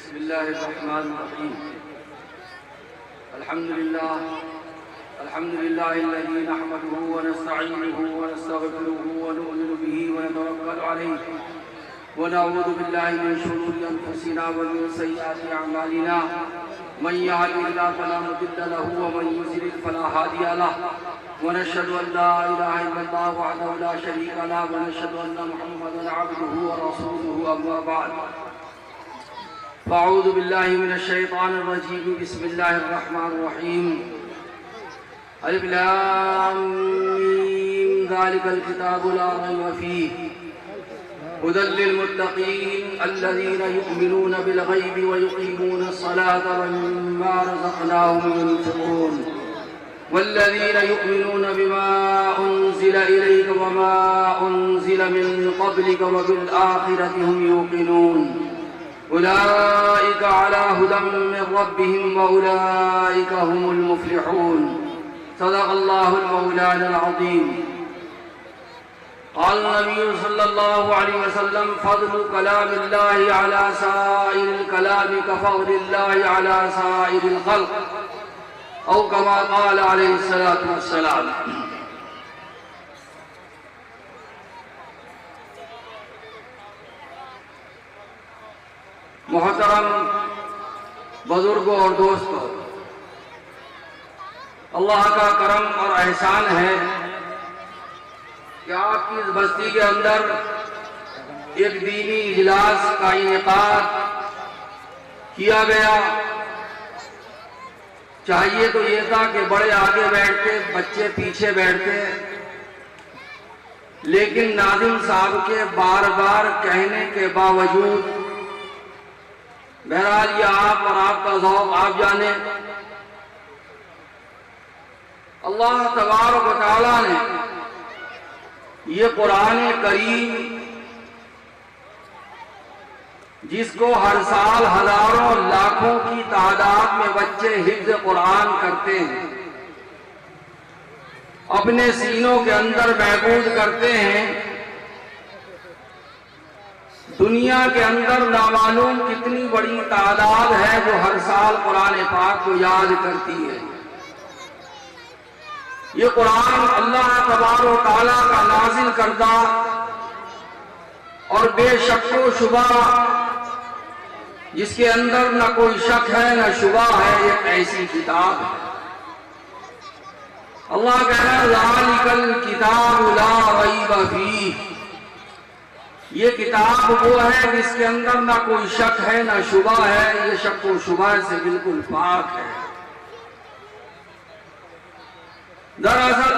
بسم الله الرحمن الرحيم. الحمد لله الذي نحمده ونستعينه ونستغفره ونؤمن به ونتوكل عليه ونعوذ بالله من شرور أنفسنا ومن سيئات أعمالنا. من يهده الله فلا مضل له ومن يضلل فلا هادي له. ونشهد أن لا إله إلا الله وحده لا شريك له ونشهد أن محمدا عبده ورسوله. أما بعد فأعوذ بالله من الشيطان الرجيم. بسم الله الرحمن الرحيم. الف لام میم ذلك الكتاب لا ريب فيه هدى للمتقين الذين يؤمنون بالغيب ويقيمون الصلاة ومما رزقناهم ينفقون والذين يؤمنون بما أنزل إليك وما أنزل من قبلك وبالآخرة هم يوقنون أولئك على هدى من ربهم وأولئك هم المفلحون. صدق الله المولانا العظيم. قال النبي صلى الله عليه وسلم فضل كلام الله على سائر الكلام كفضل الله على سائر الخلق أو كما قال عليه الصلاة والسلام. محترم بزرگوں اور دوستوں، اللہ کا کرم اور احسان ہے کہ آپ کی اس بستی کے اندر ایک دینی اجلاس کا انعقاد کیا گیا. چاہیے تو یہ تھا کہ بڑے آگے بیٹھتے، بچے پیچھے بیٹھتے، لیکن ناظم صاحب کے بار بار کہنے کے باوجود بہرحال یہ آپ اور آپ کا ذوق آپ جانے، اللہ تبارک و تعالیٰ نے یہ قرآن کریم جس کو ہر سال ہزاروں لاکھوں کی تعداد میں بچے حفظ قرآن کرتے ہیں، اپنے سینوں کے اندر محفوظ کرتے ہیں، دنیا کے اندر نامعلوم کتنی بڑی تعداد ہے جو ہر سال قرآن پاک کو یاد کرتی ہے. یہ قرآن اللہ تبارک و تعالیٰ کا نازل کردہ اور بے شک و شبہ جس کے اندر نہ کوئی شک ہے نہ شبہ ہے، ایک ایسی کتاب ہے. اللہ کہہ رہا ہے ذالک الکتاب لا ریب فیہ، یہ کتاب وہ ہے جس کے اندر نہ کوئی شک ہے نہ شبہ ہے، یہ شک و شبہ سے بالکل پاک ہے. دراصل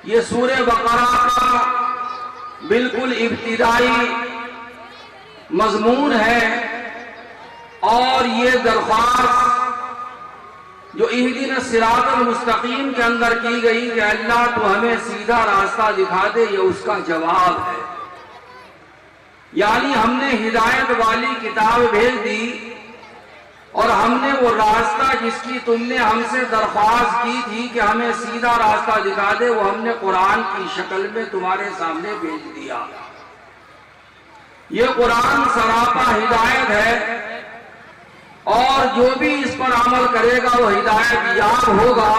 یہ سورہ بقرہ کا بالکل ابتدائی مضمون ہے اور یہ درخواست جو اہدنا الصراط المستقیم کے اندر کی گئی کہ اللہ تو ہمیں سیدھا راستہ دکھا دے، یہ اس کا جواب ہے. یعنی ہم نے ہدایت والی کتاب بھیج دی اور ہم نے وہ راستہ جس کی تم نے ہم سے درخواست کی تھی کہ ہمیں سیدھا راستہ دکھا دے، وہ ہم نے قرآن کی شکل میں تمہارے سامنے بھیج دیا. یہ قرآن سراپا ہدایت ہے اور جو بھی اس پر عمل کرے گا وہ ہدایت یاب ہوگا،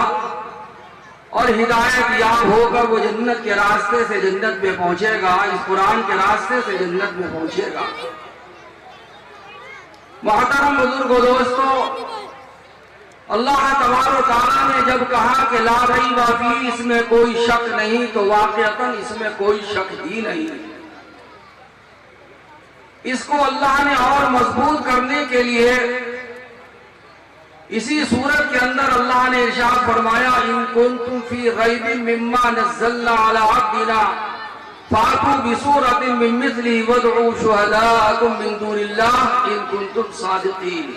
اور ہدایت یاب ہوگا وہ جنت کے راستے سے جنت میں پہنچے گا، اس قرآن کے راستے سے جنت میں پہنچے گا. محترم بزرگ و دوستو، اللہ تبارک و تعالیٰ نے جب کہا کہ لا ریب فیہ، اس میں کوئی شک نہیں، تو واقعتاً اس میں کوئی شک ہی نہیں. اس کو اللہ نے اور مضبوط کرنے کے لیے اسی صورت کے اندر اللہ نے ارشاد فرمایا ان کنتم فی ریب مما نزلنا علی عبدنا فاتوا بسورۃ من مثلہ وادعوا شہداءکم من دون اللہ ان کنتم صادقین.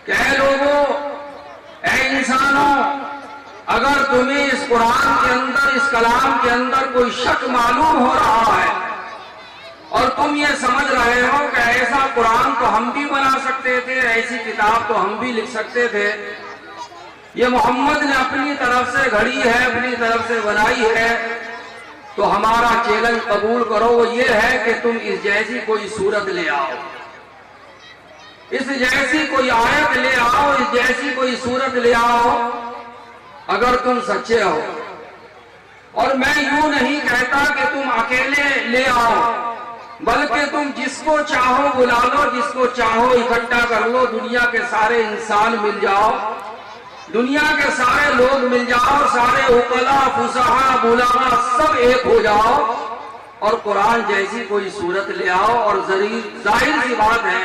کہ اے لوگوں، اے انسانوں، اگر تمہیں اس قرآن کے اندر، اس کلام کے اندر کوئی شک معلوم ہو رہا ہے اور تم یہ سمجھ رہے ہو کہ ایسا قرآن تو ہم بھی بنا سکتے تھے، ایسی کتاب تو ہم بھی لکھ سکتے تھے، یہ محمد نے اپنی طرف سے گھڑی ہے، اپنی طرف سے بنائی ہے، تو ہمارا چیلنج قبول کرو، وہ یہ ہے کہ تم اس جیسی کوئی صورت لے آؤ. اس جیسی کوئی آیت لے آؤ، اس جیسی کوئی صورت لے آؤ اگر تم سچے ہو۔ اور میں یوں نہیں کہتا کہ تم اکیلے لے آؤ، بلکہ تم جس کو چاہو بلا لو، جس کو چاہو اکٹھا کر لو، دنیا کے سارے انسان مل جاؤ، دنیا کے سارے لوگ مل جاؤ، سارے عقلاء فصحاء بلغاء سب ایک ہو جاؤ اور قرآن جیسی کوئی صورت لے آؤ، اور ظاہر سی بات ہے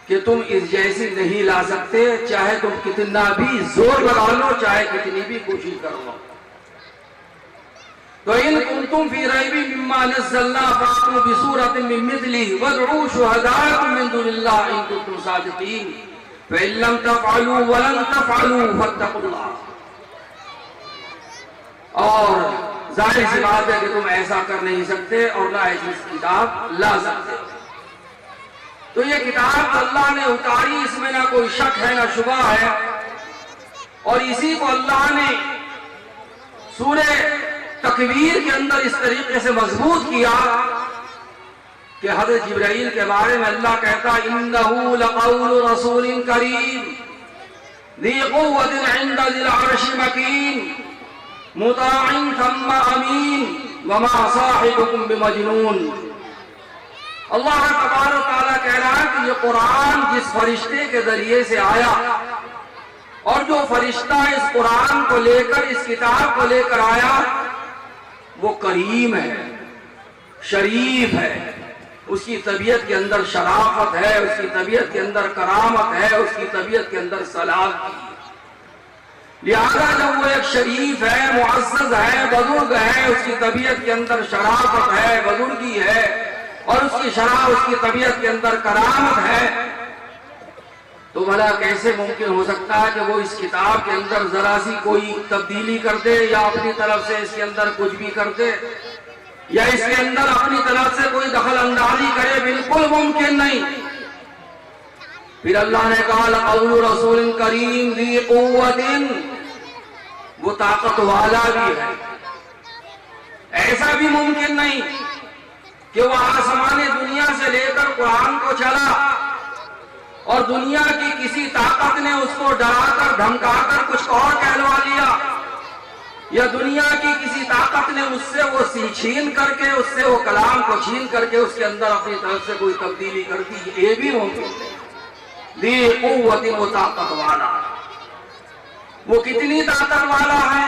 کہ تم اس جیسی نہیں لا سکتے، چاہے تم کتنا بھی زور لگا لو، چاہے کتنی بھی کوشش کر لو۔ تو ان کنتم فی ریب مما نزلنا فاتوا بسورۃ من مثلہ وادعوا شہداءکم من دون اللہ ان کنتم صادقین فإن لم تفعلوا ولن تفعلوا فاتقوا اللہ۔ اور ظاہر سی بات ہے کہ تم ایسا کر نہیں سکتے اور نہ ایسی کتاب لا سکتے۔ تو یہ کتاب اللہ نے اتاری، اس میں نہ کوئی شک ہے نہ شبہ ہے، اور اسی کو اللہ نے سورہ تکویر کے اندر اس طریقے سے مضبوط کیا کہ حضرت جبرائیل کے بارے میں اللہ کہتا انہ لقول رسول کریم ذی قوۃ عند ذی العرش مکین مطاع ثم امین وما صاحبکم بمجنون۔ اللہ تبارک و تعالیٰ کہہ رہا ہے کہ یہ قرآن جس فرشتے کے ذریعے سے آیا، اور جو فرشتہ اس قرآن کو لے کر، اس کتاب کو لے کر آیا، وہ کریم ہے، شریف ہے، اس کی طبیعت کے اندر شرافت ہے، اس کی طبیعت کے اندر کرامت ہے، اس کی طبیعت کے اندر سلامتی ہے۔ لہذا جب وہ ایک شریف ہے، معزز ہے، بزرگ ہے، اس کی طبیعت کے اندر شرافت ہے، بزرگی ہے، اور اس کی شرح، اس کی طبیعت کے اندر کرامت ہے، تو بھلا کیسے ممکن ہو سکتا ہے کہ وہ اس کتاب کے اندر ذرا سی کوئی تبدیلی کر دے، یا اپنی طرف سے اس کے اندر کچھ بھی کر دے، یا اس کے اندر اپنی طرف سے کوئی دخل اندازی کرے؟ بالکل ممکن نہیں۔ پھر اللہ نے کہا لقول رسول کریم ذی قوت، وہ طاقت والا بھی ہے۔ ایسا بھی ممکن نہیں کہ وہ آسمان دنیا سے لے کر قرآن کو چلا اور دنیا کی کسی طاقت نے اس کو ڈرا کر دھمکا کر کچھ اور کہلوا لیا، یا دنیا کی کسی طاقت نے اس سے وہ چھین کر کے، اس سے وہ کلام کو چھین کر کے اس کے اندر اپنی طرف سے کوئی تبدیلی کر دی، یہ بھی ممکن ہے۔ ذی قوت، وہ طاقت والا، وہ کتنی طاقت والا ہے؟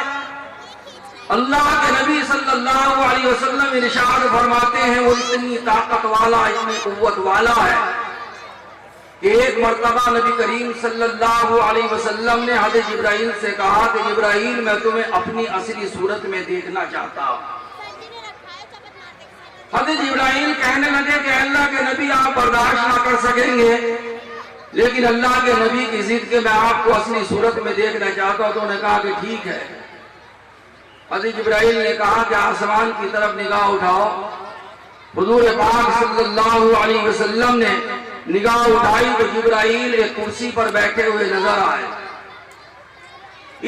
اللہ کے نبی صلی اللہ علیہ وسلم ارشاد فرماتے ہیں وہ اتنی طاقت والا، اتنی قوت والا ہے کہ ایک مرتبہ نبی کریم صلی اللہ علیہ وسلم نے حضرت جبرائیل سے کہا کہ جبرائیل میں تمہیں اپنی اصلی صورت میں دیکھنا چاہتا ہوں۔ حضرت جبرائیل کہنے لگے کہ اللہ کے نبی آپ برداشت نہ کر سکیں گے، لیکن اللہ کے نبی کی ضد کے میں آپ کو اصلی صورت میں دیکھنا چاہتا ہوں۔ تو انہوں نے کہا کہ ٹھیک ہے۔ حضرت جبرائیل نے کہا کہ آسمان کی طرف نگاہ اٹھاؤ۔ حضور پاک صلی اللہ علیہ وسلم نے نگاہ اٹھائی تو جبرائیل ایک کرسی پر بیٹھے ہوئے نظر آئے۔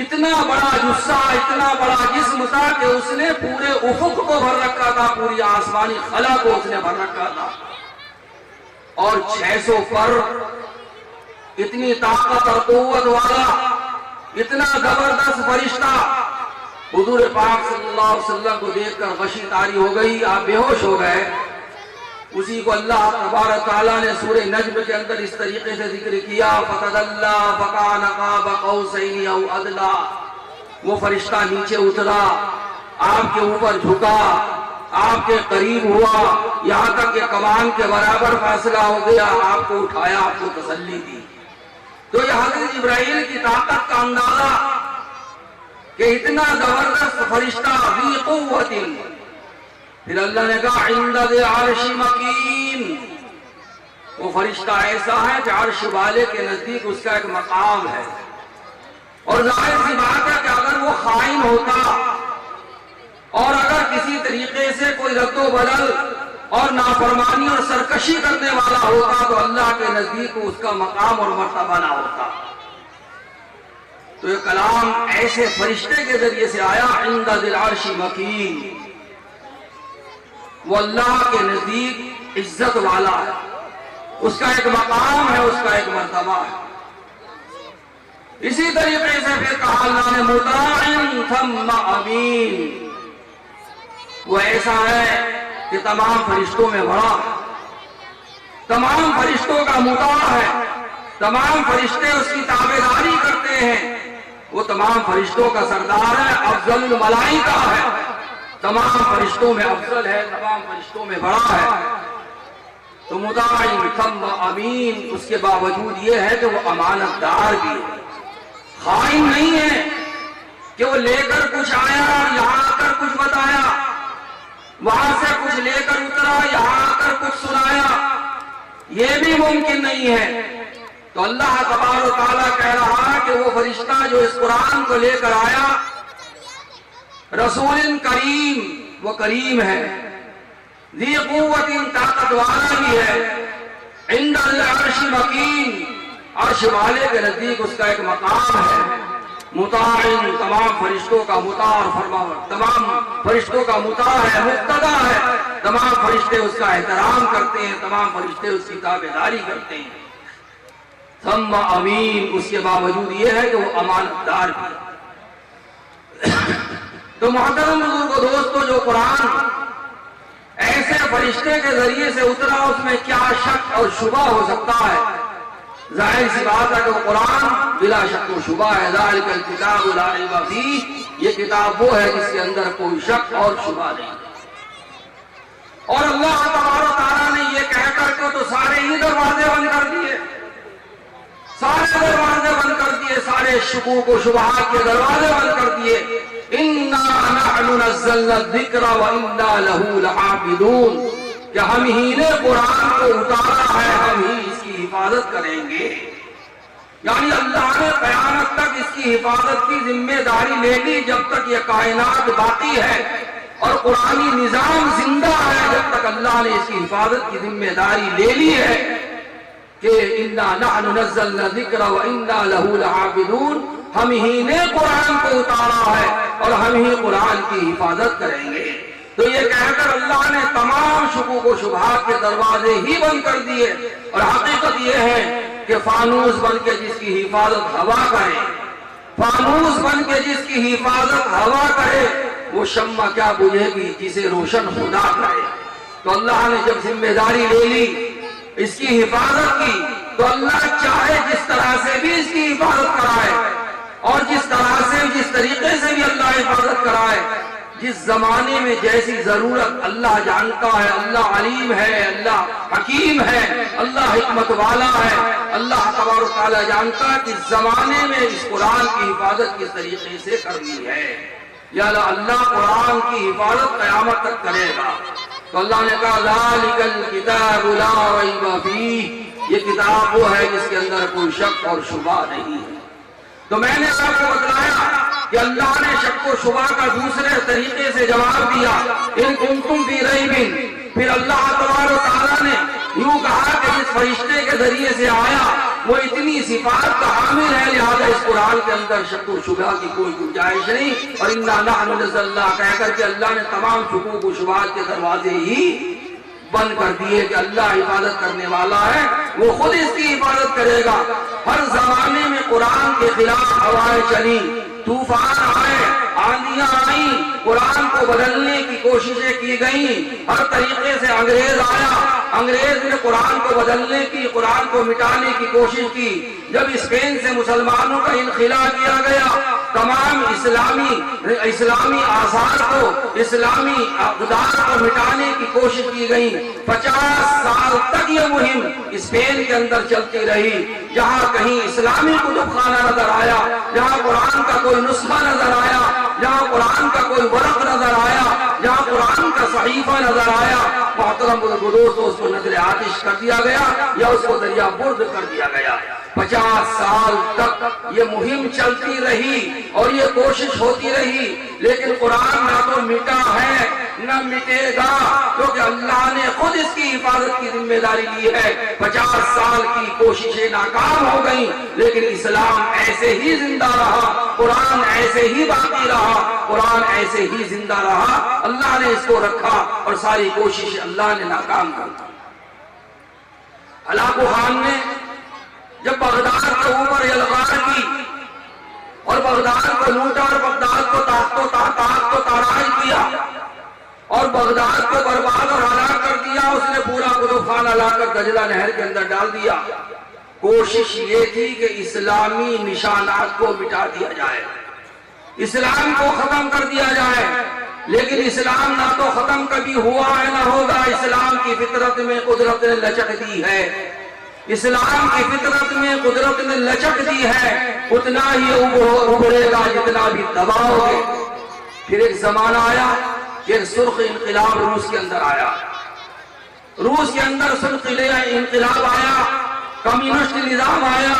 اتنا بڑا جثہ، اتنا بڑا جسم تھا کہ اس نے پورے افق کو بھر رکھا تھا، پوری آسمانی خلا کو اس نے بھر رکھا تھا، اور 600 پر، اتنی طاقت اور قوت والا، اتنا زبردست فرشتہ حضور پاک صلی اللہ علیہ وسلم کو دیکھ کر غشی طاری ہو گئی، آپ بے ہوش ہو گئے۔ اسی کو اللہ تبارک تعالیٰ نے سورہ نجم کے اندر اس طریقے سے ذکر کیا فَتَدَلَّىٰ فَكَانَ قَابَ قَوْسَيْنِ أَوْ أَدْنَىٰ۔ وہ فرشتہ نیچے اترا، آپ کے اوپر جھکا، آپ کے قریب ہوا، یہاں تک کہ کمان کے برابر فاصلہ ہو گیا، آپ کو اٹھایا، آپ کو تسلی دی۔ تو یہ حضرت جبرائیل کی طاقت کا اندازہ کہ اتنا زبردست فرشتہ ذی قوت۔ پھر اللہ نے کہا عند ذی العرش مکین، وہ فرشتہ ایسا ہے کہ عرش والے کے نزدیک اس کا ایک مقام ہے۔ اور ظاہر سی بات ہے کہ اگر وہ خائن ہوتا اور اگر کسی طریقے سے کوئی رد و بدل اور نافرمانی اور سرکشی کرنے والا ہوتا تو اللہ کے نزدیک اس کا مقام اور مرتبہ نہ ہوتا۔ تو یہ کلام ایسے فرشتے کے ذریعے سے آیا عند ذی العرش مکین، وہ اللہ کے نزدیک عزت والا ہے، اس کا ایک مقام ہے، اس کا ایک مرتبہ ہے۔ اسی طریقے سے پھر کہا اللہ نے مطاع ثم امین، وہ ایسا ہے کہ تمام فرشتوں میں بڑا ہے، تمام فرشتوں کا مطاع ہے، تمام فرشتے اس کی تابعداری کرتے ہیں، وہ تمام فرشتوں کا سردار ہے، افضل الملائکہ ہے، تمام فرشتوں میں افضل ہے، تمام فرشتوں میں بڑا ہے۔ تو مطاع ثم امین، اس کے باوجود یہ ہے کہ وہ امانت دار بھی ہے، خائن نہیں ہے کہ وہ لے کر کچھ آیا اور یہاں آ کر کچھ بتایا، وہاں سے کچھ لے کر اترا یہاں آ کر کچھ سنایا، یہ بھی ممکن نہیں ہے۔ تو اللہ تبارک و تعالیٰ کہہ رہا کہ وہ فرشتہ جو اس قرآن کو لے کر آیا، رسول کریم، وہ کریم ہے، ذی قوت، طاقت والا بھی ہے، عند العرش مکین، عرش والے کے نزدیک اس کا ایک مقام ہے، مطاع، تمام فرشتوں کا مطاع اور فرمانبردار، تمام فرشتوں کا مطاع ہے، مقتدی ہے، تمام فرشتے اس کا احترام کرتے ہیں، تمام فرشتے اس کی تابعداری کرتے ہیں۔ ثم امین، اس کے باوجود یہ ہے کہ وہ امانت دار بھی ہے۔ تو محترم بزرگوں، دوستو، جو قرآن ایسے فرشتے کے ذریعے سے اترا، اس میں کیا شک اور شبہ ہو سکتا ہے؟ ظاہر سی بات ہے کہ وہ قرآن بلا شک و شبہ ہے، ذالک الکتاب لا ریب فیہ، یہ کتاب وہ ہے جس کے اندر کوئی شک اور شبہ نہیں۔ اور اللہ تبارک و تعالیٰ نے یہ کہہ کر کے تو سارے ہی دروازے بند کر دیے، سارے دروازے بند کر دیے، سارے شکوک و شبہات کے دروازے بند کر دیے۔ اِنَّا نَحْنُ نَزَّلْنَا الذِّكْرَ وَإِنَّا لَهُ لَحَافِظُونَ، کہ ہم ہی نے قرآن کو اتارا ہے، ہم ہی اس کی حفاظت کریں گے۔ یعنی اللہ نے قیامت تک اس کی حفاظت کی ذمہ داری لے لی، جب تک یہ کائنات باقی ہے اور قرآنی نظام زندہ ہے، جب تک اللہ نے اس کی حفاظت کی ذمہ داری لے لی ہے کہ اِنَّا نَحْنُ نَزَّلْنَا الذِّكْرَ وَإِنَّا لَهُ لَحَافِظُونَ، ہم ہی نے قرآن کو اتارا ہے اور ہم ہی قرآن کی حفاظت کریں گے۔ تو یہ کہہ کر اللہ نے تمام شکوک و شبہات کے دروازے ہی بند کر دیے، اور حقیقت یہ ہے کہ فانوس بن کے جس کی حفاظت ہوا کرے، فانوس بن کے جس کی حفاظت ہوا کرے، وہ شمع کیا بجھے گی جسے روشن خدا کرے۔ تو اللہ نے جب ذمہ داری لے لی، اس کی حفاظت کی، تو اللہ چاہے جس طرح سے بھی اس کی حفاظت کرائے، اور جس طرح سے، جس طریقے سے بھی اللہ حفاظت کرائے، جس زمانے میں جیسی ضرورت اللہ جانتا ہے، اللہ علیم ہے، اللہ حکیم ہے، اللہ حکمت والا ہے، اللہ تبارک و تعالیٰ جانتا ہے کہ اس زمانے میں اس قرآن کی حفاظت کس طریقے سے کرنی ہے، یا اللہ قرآن کی حفاظت قیامت تک کرے گا۔ تو اللہ نے کہا ذالک الکتاب لا ریب فیہ، یہ کتاب وہ ہے جس کے اندر کوئی شک اور شبہ نہیں ہے۔ تو میں نے آپ کو بتلایا کہ اللہ نے شک و شبہ کا دوسرے طریقے سے جواب دیا، ان کنتم فی ریب، پھر اللہ تبارک و تعالیٰ نے یوں کہا کہ جس فرشتے کے ذریعے سے آیا وہ اتنی صفات کا حامل ہے، لہذا اس قرآن کے اندر شک و شبہ کی کوئی گنجائش نہیں، اور اِنَّا نَحْنُ نَزَّلْنَا کہہ کر کے اللہ نے تمام شکوک و شبہات کے دروازے ہی بند کر دیے کہ اللہ حفاظت کرنے والا ہے، وہ خود اس کی حفاظت کرے گا۔ ہر زمانے میں قرآن کے خلاف ہوائیں چلی، طوفان آئے، آندیاں آئیں، قرآن کو بدلنے کی کوششیں کی گئیں، ہر طریقے سے انگریز آیا، انگریز نے قرآن کو بدلنے کی، قرآن کو مٹانے کی کوشش کی۔ جب اسپین سے مسلمانوں کا انخلا کیا گیا، تمام اسلامی آثار کو، اسلامی اقدار کو مٹانے کی کوشش کی گئی۔ 50 سال تک یہ مہم اسپین کے اندر چلتی رہی، جہاں کہیں اسلامی کتب خانہ نظر آیا، جہاں قرآن کا کوئی نسخہ نظر آیا، جہاں قرآن کا کوئی ورق نظر آیا، جہاں قرآن کا صحیفہ نظر آیا، محترم دوستو، اس کو نظر آتش کر دیا گیا یا اس کو دریا برد کر دیا گیا۔ 50 سال تک یہ مہم چلتی رہی اور یہ کوشش ہوتی رہی، لیکن قرآن نہ تو مٹا ہے نہ مٹے گا، کیونکہ اللہ نے خود اس کی حفاظت کی ذمہ داری لی ہے۔ 50 سال کی کوششیں ناکام ہو گئیں، لیکن اسلام ایسے ہی زندہ رہا، قرآن ایسے ہی باقی رہا، قرآن ایسے ہی زندہ رہا، اللہ نے اس کو رکھا اور ساری کوشش اللہ نے ناکام کر دی۔ ہلاکو خان نے جب بغداد کے اوپر یلغار کی اور بغداد کو لوٹا اور بغداد کو تاخت و تاراج کیا اور بغداد کو برباد اور ہلاک کر دیا، اس نے پورا کتب خانہ لا کر دجلہ نہر کے اندر ڈال دیا۔ کوشش یہ تھی کہ اسلامی نشانات کو مٹا دیا جائے، اسلام کو ختم کر دیا جائے، لیکن اسلام نہ تو ختم کبھی ہوا ہے نہ ہوگا۔ اسلام کی فطرت میں قدرت نے لچک دی ہے، اسلام کی فطرت میں قدرت نے لچک دی ہے، اتنا ہی ابھرے گا جتنا بھی دباؤ گے۔ پھر ایک زمانہ آیا کہ سرخ انقلاب روس کے اندر آیا، روس کے اندر سرخ انقلاب آیا، کمیونسٹ نظام آیا،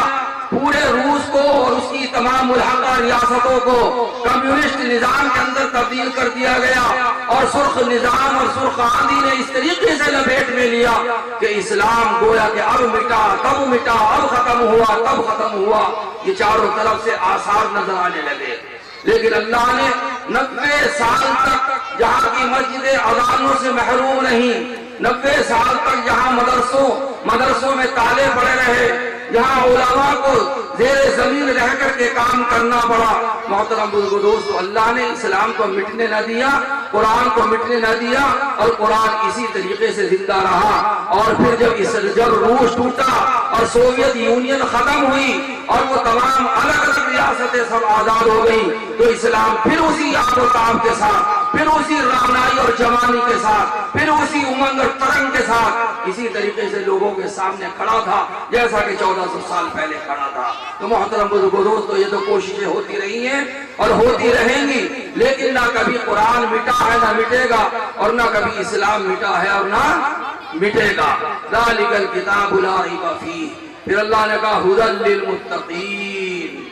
پورے روس کو اور اس کی تمام ملحقہ ریاستوں کو کمیونسٹ نظام کے اندر تبدیل کر دیا گیا، اور سرخ نظام اور سرخ آندھی نے اس طریقے سے لپیٹ میں لیا کہ اسلام گویا کہ اب مٹا تب مٹا، اب ختم ہوا تب ختم ہوا، یہ چاروں طرف سے آثار نظر آنے لگے۔ لیکن اللہ نے 90 سال تک جہاں کی مسجدیں اذانوں سے محروم نہیں، 90 سال تک جہاں مدرسوں میں تالے پڑے رہے، جہاں علماء کو زیر زمین رہ کر کے کام کرنا پڑا، محترم بزرگوں دوستو، اللہ نے اسلام کو مٹنے نہ دیا، قرآن کو مٹنے نہ دیا، اور قرآن اسی طریقے سے زندہ رہا۔ اور پھر جب روس ٹوٹا اور سوویت یونین ختم ہوئی اور وہ تمام الگ الگ ریاستیں سب آزاد ہو گئی، تو اسلام پھر اسی آب و تاب کے ساتھ، پھر اسی رعنائی اور جوانی کے ساتھ، پھر اسی امنگ اور ترنگ کے ساتھ اسی طریقے سے لوگوں کے سامنے کھڑا تھا جیسا کہ 1400 سال پہلے کھڑا تھا۔ تو محترم بزرگوں دوستو، یہ تو کوششیں ہوتی رہی ہیں اور ہوتی رہیں گی، لیکن نہ کبھی قرآن مٹا ہے نہ مٹے گا، اور نہ کبھی اسلام مٹا ہے اور نہ مٹے گا۔ ذالک الکتاب لا ریب فیہ، پھر اللہ نے کہا ھدی للمتقین،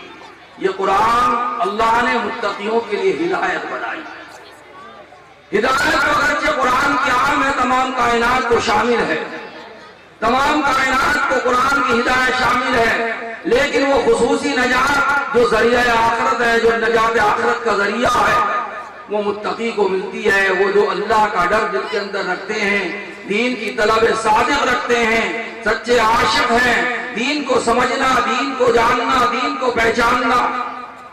یہ قرآن اللہ نے متقیوں کے لیے ہدایت بنائی۔ ہدایت اگرچہ قرآن کی عام ہے، تمام کائنات کو شامل ہے، تمام کائنات کو قرآن کی ہدایت شامل ہے، لیکن وہ خصوصی نجات جو ذریعہ آخرت ہے، جو نجات آخرت کا ذریعہ ہے، وہ متقی کو ملتی ہے۔ وہ جو اللہ کا ڈر دل کے اندر رکھتے ہیں، دین کی طلب صادق رکھتے ہیں، سچے عاشق ہیں، دین کو سمجھنا، دین کو جاننا، دین کو پہچاننا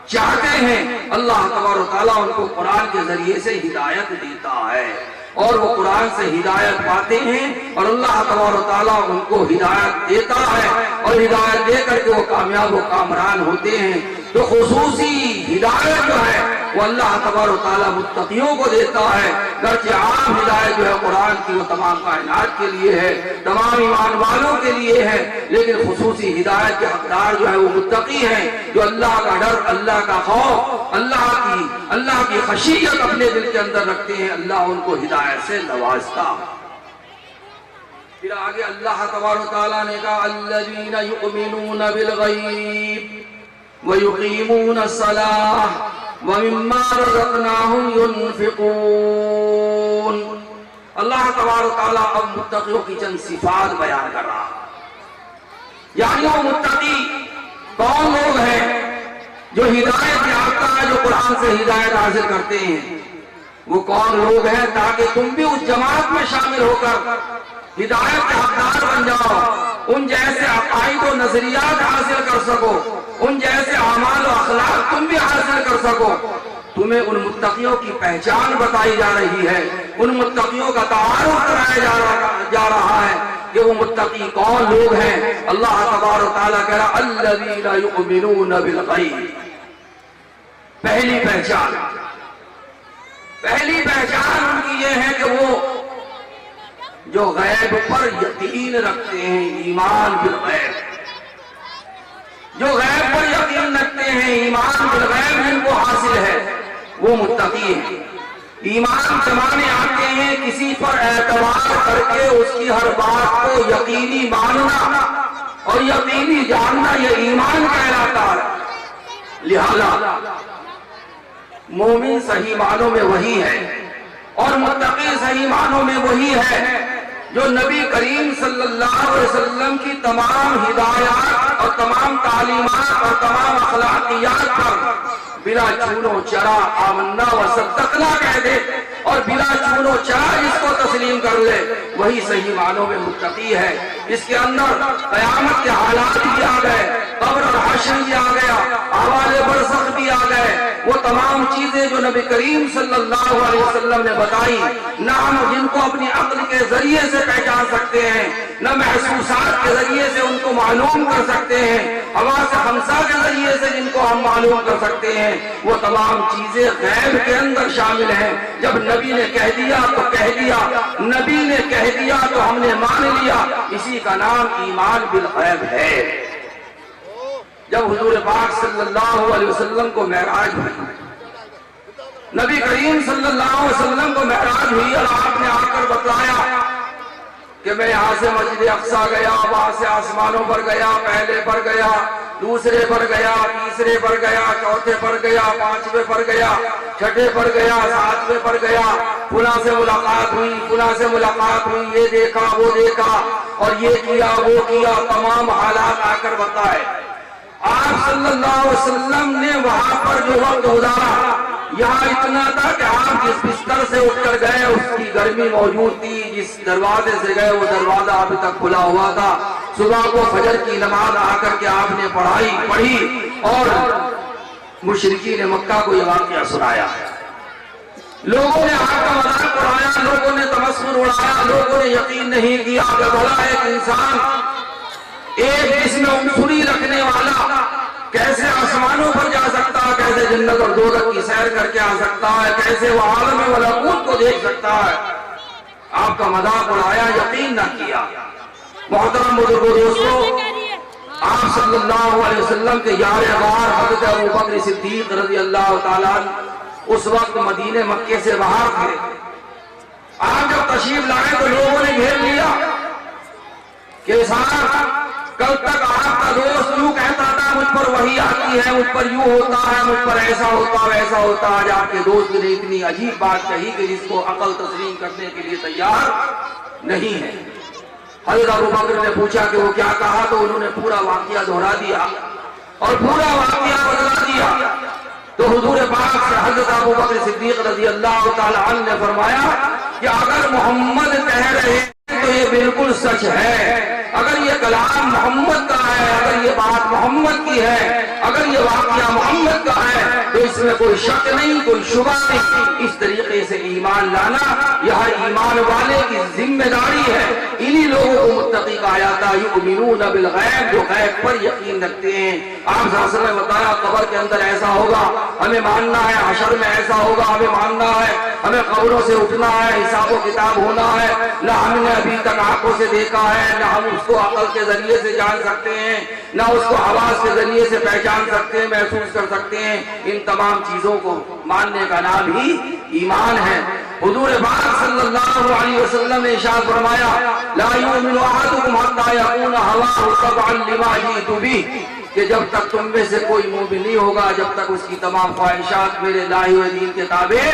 چاہتے ہیں، اللہ تبارک و تعالیٰ ان کو قرآن کے ذریعے سے ہدایت دیتا ہے، اور وہ قرآن سے ہدایت پاتے ہیں، اور اللہ تبارک و تعالیٰ ان کو ہدایت دیتا ہے، اور ہدایت دے کر کے وہ کامیاب و کامران ہوتے ہیں۔ تو خصوصی ہدایت جو ہے وہ اللہ تبارک و تعالیٰ متقیوں کو دیتا ہے، گرچہ عام ہدایت جو ہے قرآن کی وہ تمام کائنات کے لیے ہے، تمام ایمان والوں کے لیے ہے، لیکن خصوصی ہدایت کے حقدار جو ہے وہ متقی ہیں، جو اللہ کا ڈر، اللہ کا خوف، اللہ کی خشیت اپنے دل کے اندر رکھتے ہیں، اللہ ان کو ہدایت سے نوازتا۔ پھر آگے اللہ تبارک و تعالیٰ نے کہا الذین یؤمنون بالغیب وَيُقِيمُونَ الصَّلَاةَ وَمِمَّا رَزَقْنَاهُمْ يُنْفِقُونَ۔ اللہ تبارک و تعالیٰ اب متقیوں کی چند صفات بیان کر رہا، یعنی وہ متقی کون لوگ ہیں جو ہدایت یافتہ ہے، جو قرآن سے ہدایت حاصل کرتے ہیں، وہ کون لوگ ہیں، تاکہ تم بھی اس جماعت میں شامل ہو کر ہدایت کے حقدار بن جاؤ، ان جیسے عقائد و نظریات حاصل کر سکو، ان جیسے اعمال و اخلاق تم بھی حاصل کر سکو۔ تمہیں ان متقیوں کی پہچان بتائی جا رہی ہے، ان متقیوں کا تعارف کرایا جا رہا ہے کہ وہ متقی کون لوگ ہیں۔ اللہ تبارک و تعالیٰ کہہ رہا الذین یؤمنون بالغیب، پہلی پہچان ان کی یہ ہے کہ وہ جو غیب پر یقین رکھتے ہیں، ایمان بالغیب، جو غیب پر یقین رکھتے ہیں، ایمان بالغیب جن کو حاصل ہے، وہ متقی ہیں۔ ایمان زمانے آتے ہیں کسی پر اعتبار کر کے اس کی ہر بات کو یقینی ماننا اور یقینی جاننا، یہ ایمان کہلاتا ہے۔ لہذا مومن صحیح معنوں میں وہی ہے، اور متقی صحیح معنوں میں وہی ہے جو نبی کریم صلی اللہ علیہ وسلم کی تمام ہدایات اور تمام تعلیمات اور تمام اخلاقیات پر بلا چونو چرا آمنا و صدقنا کہہ دے اور بلا چونو چار اس کو تسلیم کر لے وہی صحیح معنوں میں متقی ہے۔ اس کے اندر قیامت کے حالات بھی آ گئے، قبر اور حشر بھی آ گیا، احوال برزخ بھی آ گئے، وہ تمام چیزیں جو نبی کریم صلی اللہ علیہ وسلم نے بتائی، نہ ہم جن کو اپنی عقل کے ذریعے سے پہچان سکتے ہیں، نہ محسوسات کے ذریعے سے ان کو معلوم کر سکتے ہیں، حواس خمسہ کے ذریعے سے جن کو ہم معلوم کر سکتے ہیں، وہ تمام چیزیں غیب کے اندر شامل ہیں۔ جب نبی نے کہہ دیا تو کہہ دیا، نبی نے کہہ دیا تو ہم نے مان لیا، اسی کا نام ایمان بالغیب ہے۔ جب حضور پاک صلی اللہ علیہ وسلم کو معراج ہوئی، نبی کریم صلی اللہ علیہ وسلم کو معراج ہوئی اور آپ نے آ کر بتلایا کہ میں یہاں سے مسجد اقصیٰ گیا، وہاں سے آسمانوں پر گیا، پہلے پر گیا، دوسرے پر گیا، تیسرے پر گیا، چوتھے پر گیا، پانچویں پر گیا، چھٹے پر گیا، ساتویں پر گیا، فلاں سے ملاقات ہوئی، فلاں سے ملاقات ہوئی، یہ دیکھا وہ دیکھا اور یہ کیا وہ کیا، تمام حالات آ کر بتائے۔ آپ صلی اللہ علیہ وسلم نے وہاں پر جو وقت گزارا، یہاں اتنا تھا کہ آپ جس بستر سے اٹھ کر گئے اس کی گرمی موجود تھی، جس دروازے سے گئے وہ دروازہ ابھی تک کھلا ہوا تھا۔ صبح کو فجر کی نماز آ کر کے آپ نے پڑھی اور مشرکین مکہ کو یہ واقعہ سنایا۔ لوگوں نے آپ کا مذاق اڑایا، لوگوں نے تمسخر اڑایا، لوگوں نے یقین نہیں کیا کہ بھلا ایک انسان ایک جسم عنصری رکھنے والا کیسے آسمانوں پر جا سکتا ہے، کیسے جنت اور دوزخ کی سیر کر کے آ سکتا ہے، کیسے وہ عالم ملکوت کو دیکھ سکتا ہے۔ آپ کا مذاق اڑایا، یقین نہ کیا۔ محترم بزرگوں دوستو، آپ صلی اللہ علیہ وسلم کے یار غار حضرت ابوبکر صدیق رضی اللہ تعالیٰ اس وقت مدینے مکے سے باہر تھے۔ آپ جب تشریف لائے تو لوگوں نے گھیر لیا کہ صاحب کل تک آپ کا دوست یوں کہتا تھا مجھ پر وحی آتی ہے، مجھ پر یوں ہوتا ہے، مجھ پر ایسا ہوتا ویسا ہوتا، آج آپ کے دوست نے اتنی عجیب بات کہی کہ جس کو عقل تسلیم کرنے کے لیے تیار نہیں ہے۔ حضرت ابوبکر نے پوچھا کہ وہ کیا کہا تو انہوں نے پورا واقعہ دہرا دیا اور پورا واقعہ بتلا دیا۔ تو حضور پاک سے حضرت ابوبکر صدیق رضی اللہ تعالی عنہ نے فرمایا کہ اگر محمد کہہ رہے ہیں تو یہ بالکل سچ ہے، اگر یہ کلام محمد کا ہے، اگر یہ بات محمد کی ہے، اگر یہ واقعہ محمد کا ہے تو اس میں کوئی شک نہیں، کوئی شبہ نہیں۔ اس طریقے سے ایمان لانا یہ ایمان والے کی ذمہ داری ہے۔ انہی لوگوں کو متقی کہا جاتا ہے، یؤمنون بالغیب، جو غیب پر یقین رکھتے ہیں۔ آپ صلی اللہ علیہ وسلم نے بتایا قبر کے اندر ایسا ہوگا، ہمیں ماننا ہے، حشر میں ایسا ہوگا، ہمیں ماننا ہے، ہمیں قبروں سے اٹھنا ہے، حساب و کتاب ہونا ہے۔ نہ ہم نے ابھی تک آنکھوں سے دیکھا ہے، نہ ہم اس کو عقل کے ذریعے سے جان سکتے ہیں، نہ اس کو حواس کے ذریعے سے پہچان سکتے ہیں، محسوس کر سکتے ہیں۔ ان تمام چیزوں کو ماننے کا نام ہی ایمان ہے۔ حضور پاک صلی اللہ علیہ وسلم نے ارشاد فرمایا لا یؤمن احدکم حتی یکون هواه تبعا لما جئت به، کہ جب تک تم میں سے کوئی مومن نہیں ہوگا جب تک اس کی تمام خواہشات میرے لائے ہوئے دین کے تابع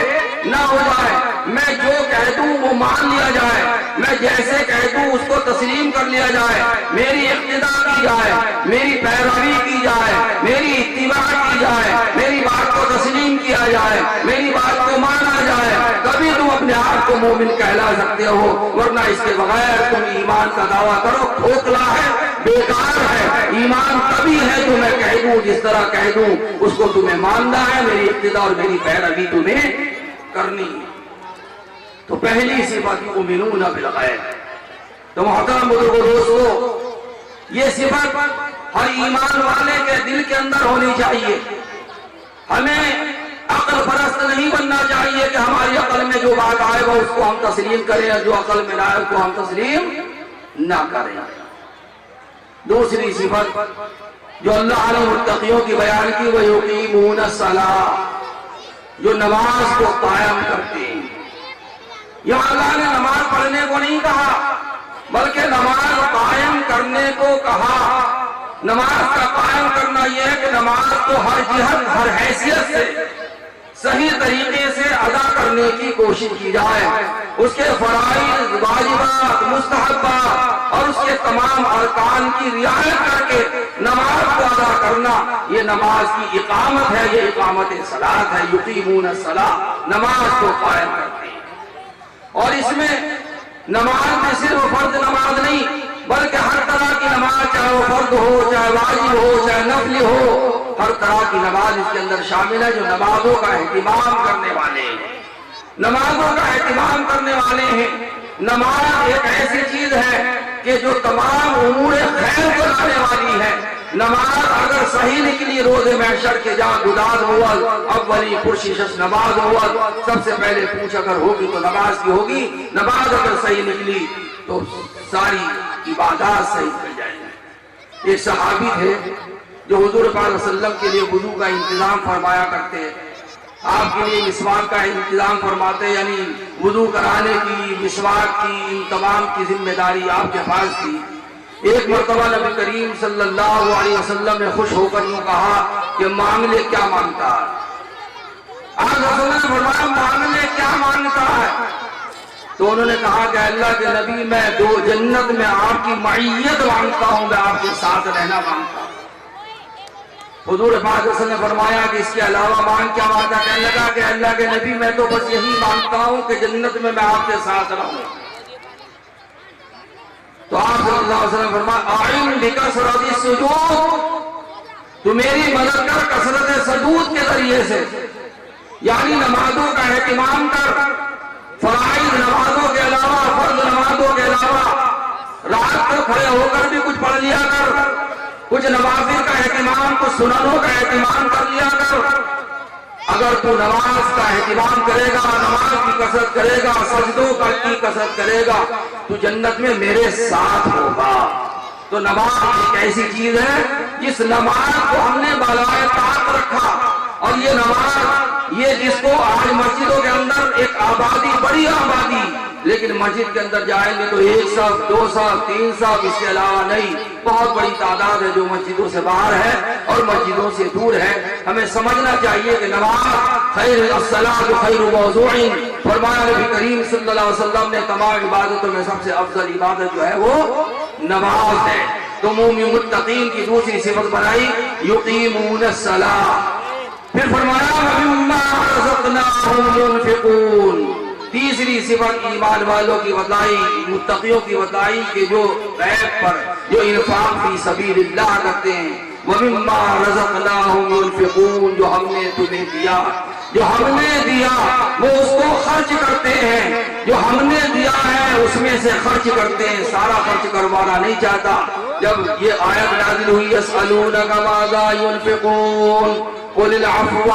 نہ ہو جائے، میں جو کہہ دوں وہ مان لیا جائے، میں جیسے کہہ دوں اس کو تسلیم کر لیا جائے، میری اقتداء کی جائے، میری پیروی کی جائے، میری اتباع کی جائے، میری بات کو تسلیم کیا جائے، میری بات کو مانا جائے، کبھی تم اپنے آپ کو مومن کہلا سکتے ہو، ورنہ اس کے بغیر تم ایمان کا دعویٰ کرو کھوکھلا ہے، بیکار ہے۔ ایمان تبھی ہے جو میں کہہ دوں، جس طرح کہہ دوں اس کو تمہیں ماننا ہے، میری اقتداء اور میری پیروی تمہیں کرنی ہے۔ تو پہلی صفت یؤمنون بالغیب۔ تو محترم بزرگوں دوستو، یہ صفت ہر ایمان والے کے دل کے اندر ہونی چاہیے۔ ہمیں عقل پرست نہیں بننا چاہیے کہ ہماری عقل میں جو بات آئے گا اس کو ہم تسلیم کریں، اور جو عقل میں نہ آئے اس کو ہم تسلیم نہ کریں۔ دوسری صفت جو اللہ نے متقیوں کی بیان کی وہ یقیمون الصلاۃ، جو نماز کو قائم کرتے ہیں۔ یہاں اللہ نے نماز پڑھنے کو نہیں کہا بلکہ نماز قائم کرنے کو کہا۔ نماز کا قائم کرنا یہ ہے کہ نماز کو ہر جہت ہر حیثیت سے صحیح طریقے سے ادا کرنے کی کوشش کی جائے، اس کے فرائض، واجبات، مستحبات اور اس کے تمام ارکان کی رعایت کر کے نماز کو ادا کرنا، یہ نماز کی اقامت ہے، یہ اقامت صلاۃ ہے۔ یقیمون الصلاۃ، نماز کو قائم کرتے ہیں۔ اور اس میں نماز میں صرف فرض نماز نہیں بلکہ ہر طرح کی نماز، چاہے وہ فرض ہو، چاہے واجب ہو، چاہے نفل ہو، ہر طرح کی نماز اس کے اندر شامل ہے جو نمازوں کا اہتمام کرنے والے ہیں، نمازوں کا اہتمام کرنے والے ہیں۔ نماز ایک ایسی چیز ہے کہ جو تمام امور خیر کو لانے والی ہے۔ نماز اگر صحیح نکلی روز محشر کے جہاں گداز اول اولی پرشش نماز اول، سب سے پہلے پوچھ اگر ہوگی تو نماز کی ہوگی، نماز اگر صحیح نکلی تو ساری عبادات صحیح ہو جائیں گی۔ ایک صحابی تھے جو حضور پاک صلی اللہ علیہ وسلم کے لیے وضو کا انتظام فرمایا کرتے، آپ کے لیے مسواک کا انتظام فرماتے، یعنی وضو کرانے کی، مسواک کی، ان تمام کی ذمہ داری آپ کے پاس تھی۔ ایک مرتبہ نبی کریم صلی اللہ علیہ وسلم نے خوش ہو کر یوں کہا کہ مانگ لے کیا مانگتا ہے؟ آج رسول نے فرمایا مانگ لے کیا مانگتا ہے؟ تو انہوں نے کہا کہ اللہ کے نبی میں دو جنت میں آپ کی معیت مانگتا ہوں، میں آپ کے ساتھ رہنا مانگتا ہوں۔ حضور پاک صلی اللہ علیہ وسلم نے فرمایا کہ اس کے علاوہ مانگ کیا مانگتا؟ کہنے لگا کہ اللہ کے نبی میں تو بس یہی مانگتا ہوں کہ جنت میں آپ کے ساتھ رہوں۔ تو آپ صلی اللہ علیہ وسلم فرمایا اعن بکثرۃ السجود، تو میری مدد کر کثرت سجود کے ذریعے سے، یعنی نمازوں کا اہتمام کر، فرائض نمازوں کے علاوہ، فرض نمازوں کے علاوہ رات کو کھڑے ہو کر بھی کچھ پڑھ لیا کر، کچھ نوافل کا اہتمام، کچھ سننوں کا اہتمام کر لیا کر۔ اگر تو نماز کا اہتمام کرے گا، نماز کی کثرت کرے گا، سجدوں کی کثرت کرے گا، تو جنت میں میرے ساتھ ہوگا۔ تو نماز ایک ایسی چیز ہے جس نماز کو ہم نے بالائے طاقت رکھا، اور یہ نماز، یہ جس کو آج مسجدوں کے اندر ایک آبادی، بڑی آبادی، لیکن مسجد کے اندر جائیں گے تو 1 صف 2 صف 3 صف، اس کے علاوہ نہیں، بہت بڑی تعداد ہے جو مسجدوں سے باہر ہے اور مسجدوں سے دور ہے۔ ہمیں سمجھنا چاہیے کہ نماز خیر الصلاۃ خیر موضوع، فرمایا نبی کریم صلی اللہ علیہ وسلم نے تمام عبادتوں میں سب سے افضل عبادت جو ہے وہ نماز ہے۔ تو مومن متقین کی دوسری صفت بنائی یقیمون الصلاۃ، پھر فرمایا وَمِمَّا رَزَقْنَاهُمْ يُنْفِقُونَ، تیسری صفت ایمان والوں کی بتائی، متقیوں کی بتائی کہ جو غیب پر جو انفاق فی سبیل اللہ کرتے ہیں، وَمِمَّا رَزَقْنَاهُمْ يُنْفِقُونَ، جو ہم نے تمہیں دیا، جو ہم نے دیا وہ اس کو خرچ کرتے ہیں، جو ہم نے دیا ہے اس میں سے خرچ کرتے ہیں، سارا خرچ کروانا نہیں چاہتا۔ جب یہ آیت نازل ہوئی يَسْأَلُونَكَ مَاذَا يُنْفِقُونَ قُلِ الْعَفْوَ،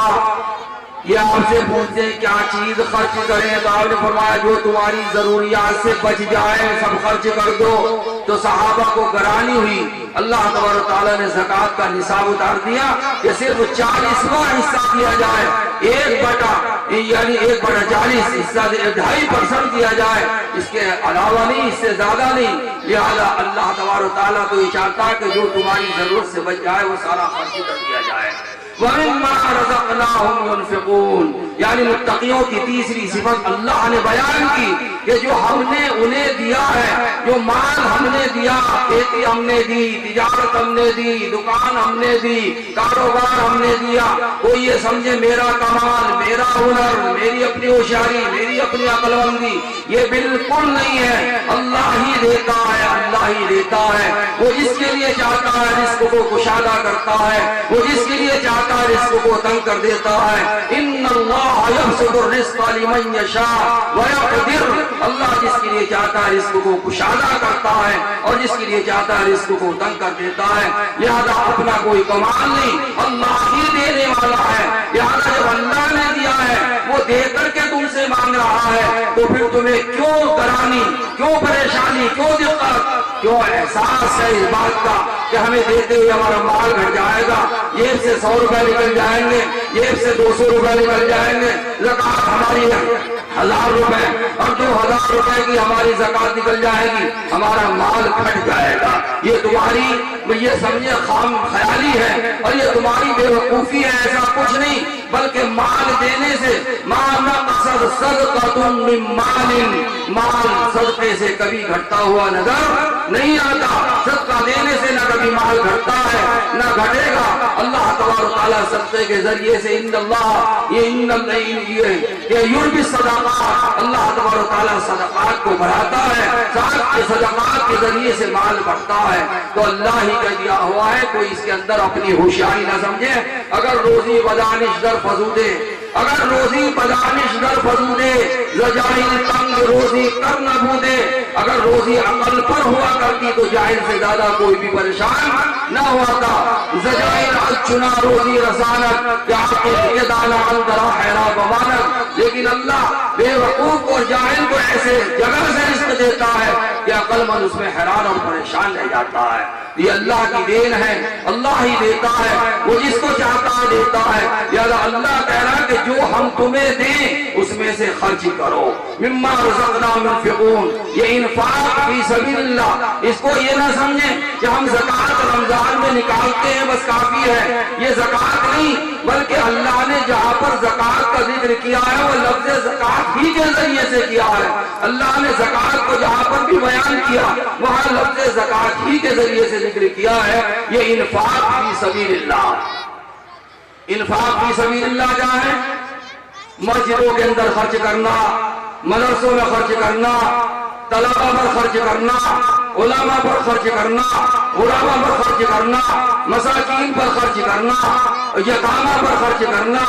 یہ آپ سے پوچھتے ہیں کیا چیز خرچ کریں، تو آپ نے فرمایا جو تمہاری ضروریات سے بچ جائے سب خرچ کر دو۔ تو صحابہ کو گرانی ہوئی، اللہ تبارک و تعالیٰ نے زکوٰۃ کا نصاب اتار دیا کہ صرف 40واں حصہ دیا جائے، 1/40 حصہ 2.5% دیا جائے، اس کے علاوہ نہیں، اس سے زیادہ نہیں۔ لہذا اللہ تبارک و تعالیٰ تو یہ چاہتا ہے کہ جو تمہاری ضرورت سے بچ جائے وہ سارا خرچ کر دیا جائے۔ وَمِمَّا رَزَقْنَاهُمْ يُنْفِقُونَ، یعنی متقیوں کی تیسری صفت اللہ نے بیان کی کہ جو ہم نے انہیں دیا ہے، جو مال ہم نے دیا، کھیتی ہم نے دی، تجارت ہم نے دی، دکان ہم نے دی، کاروبار ہم نے دیا، کوئی یہ سمجھے میرا کمال، میرا ہنر، میری اپنی ہوشیاری، میری اپنی عقل مندی، یہ بالکل نہیں ہے۔ اللہ ہی دیتا ہے، اللہ ہی دیتا ہے، وہ جس کے لیے چاہتا ہے رزق کو کشادہ کرتا ہے، وہ جس کے لیے چاہتا ہے رزق کو تنگ کر دیتا ہے۔ ان اللہ یبسط الرزق لمن یشاء ویقدر، اللہ جس کے لیے چاہتا ہے رزق کو کشادہ کرتا ہے اور جس کے لیے چاہتا ہے رزق کو تنگ کر دیتا ہے۔ لہذا اپنا کوئی کمال نہیں، اللہ ہی دینے والا ہے۔ لہذا جب اللہ نے دیا ہے وہ دے کر کے تم سے مانگ رہا ہے، تو پھر تمہیں کیوں گرانی، کیوں پریشانی، کیوں دقت، کیوں احساس ہے اس بات کا کہ ہمیں دیتے ہوئے ہمارا مال گھٹ جائے گا، جیب سے 100 روپے نکل جائیں گے، جیب سے 200 روپے نکل جائیں گے، زکوٰۃ ہماری 1000 روپے اور 2000 روپے کی ہماری زکوٰۃ نکل جائے گی، ہمارا مال گھٹ جائے گا۔ یہ تمہاری یہ سمجھے خام خیالی ہے اور یہ تمہاری بے وقوفی ہے، ایسا کچھ نہیں، بلکہ مال دینے سے ما نقصد صدقۃ من مال، مال صدقے سے کبھی گھٹتا ہوا نظر نہیں آتا۔ صدقہ دینے سے نہ کبھی مال گھٹتا ہے نہ گھٹے گا۔ اللہ تبارک تعالیٰ صدقے کے ذریعے سے یربی الصدقات، اللہ تبارک و تعالیٰ صدقات کو بڑھاتا ہے، صدقات کے ذریعے سے مال بڑھتا ہے۔ تو اللہ ہی کا دیا ہوا ہے، کوئی اس کے اندر اپنی ہوشیاری نہ سمجھے۔ اگر روزی بدانش در فزودے، اگر روزی بدانش در فزودے، زجائل تنگ روزی کر نہ بودے، اگر روزی عقل پر ہوا کرتی تو جاہل سے زیادہ کوئی بھی پریشان نہ ہوتا۔ زجائل چنا روزی رسانت، یہ دانا اندرا حیرا بمانت، لیکن اللہ بے وقوف اور جاہل کو ایسے جگہ سے رزق دیتا ہے کہ عقل مند اس میں حیران اور پریشان رہ جاتا ہے۔ یہ اللہ کی دین ہے، اللہ ہی دیتا ہے، وہ جس کو چاہتا ہے دیتا ہے۔ لہذا اللہ کہہ رہا ہے کہ جو ہم تمہیں دیں اس میں سے خرچ کرو۔ مما رزقناہم ينفقون، یہ انفاق فی سبیل اللہ، اس کو یہ نہ سمجھیں کہ ہم زکوٰۃ رمضان میں نکالتے ہیں بس کافی ہے، یہ زکوٰۃ نہیں، بلکہ اللہ نے جہاں پر زکوٰۃ کا ذکر کیا ہے وہ لفظ زکوٰۃ ہی کے ذریعے سے کیا ہے۔ اللہ نے زکوٰۃ کو جہاں پر بھی بیان کیا وہاں لفظ زکوٰۃ ہی کے ذریعے سے ذکر کیا ہے۔ یہ انفاق فی سبیل اللہ، انفاق فی سبیل اللہ کیا ہے؟ مسجدوں کے اندر خرچ کرنا، مدرسوں میں خرچ کرنا، طلبہ پر خرچ کرنا، علماء پر خرچ کرنا، غرباء پر خرچ کرنا، مساکین پر خرچ کرنا، یتامہ پر خرچ کرنا،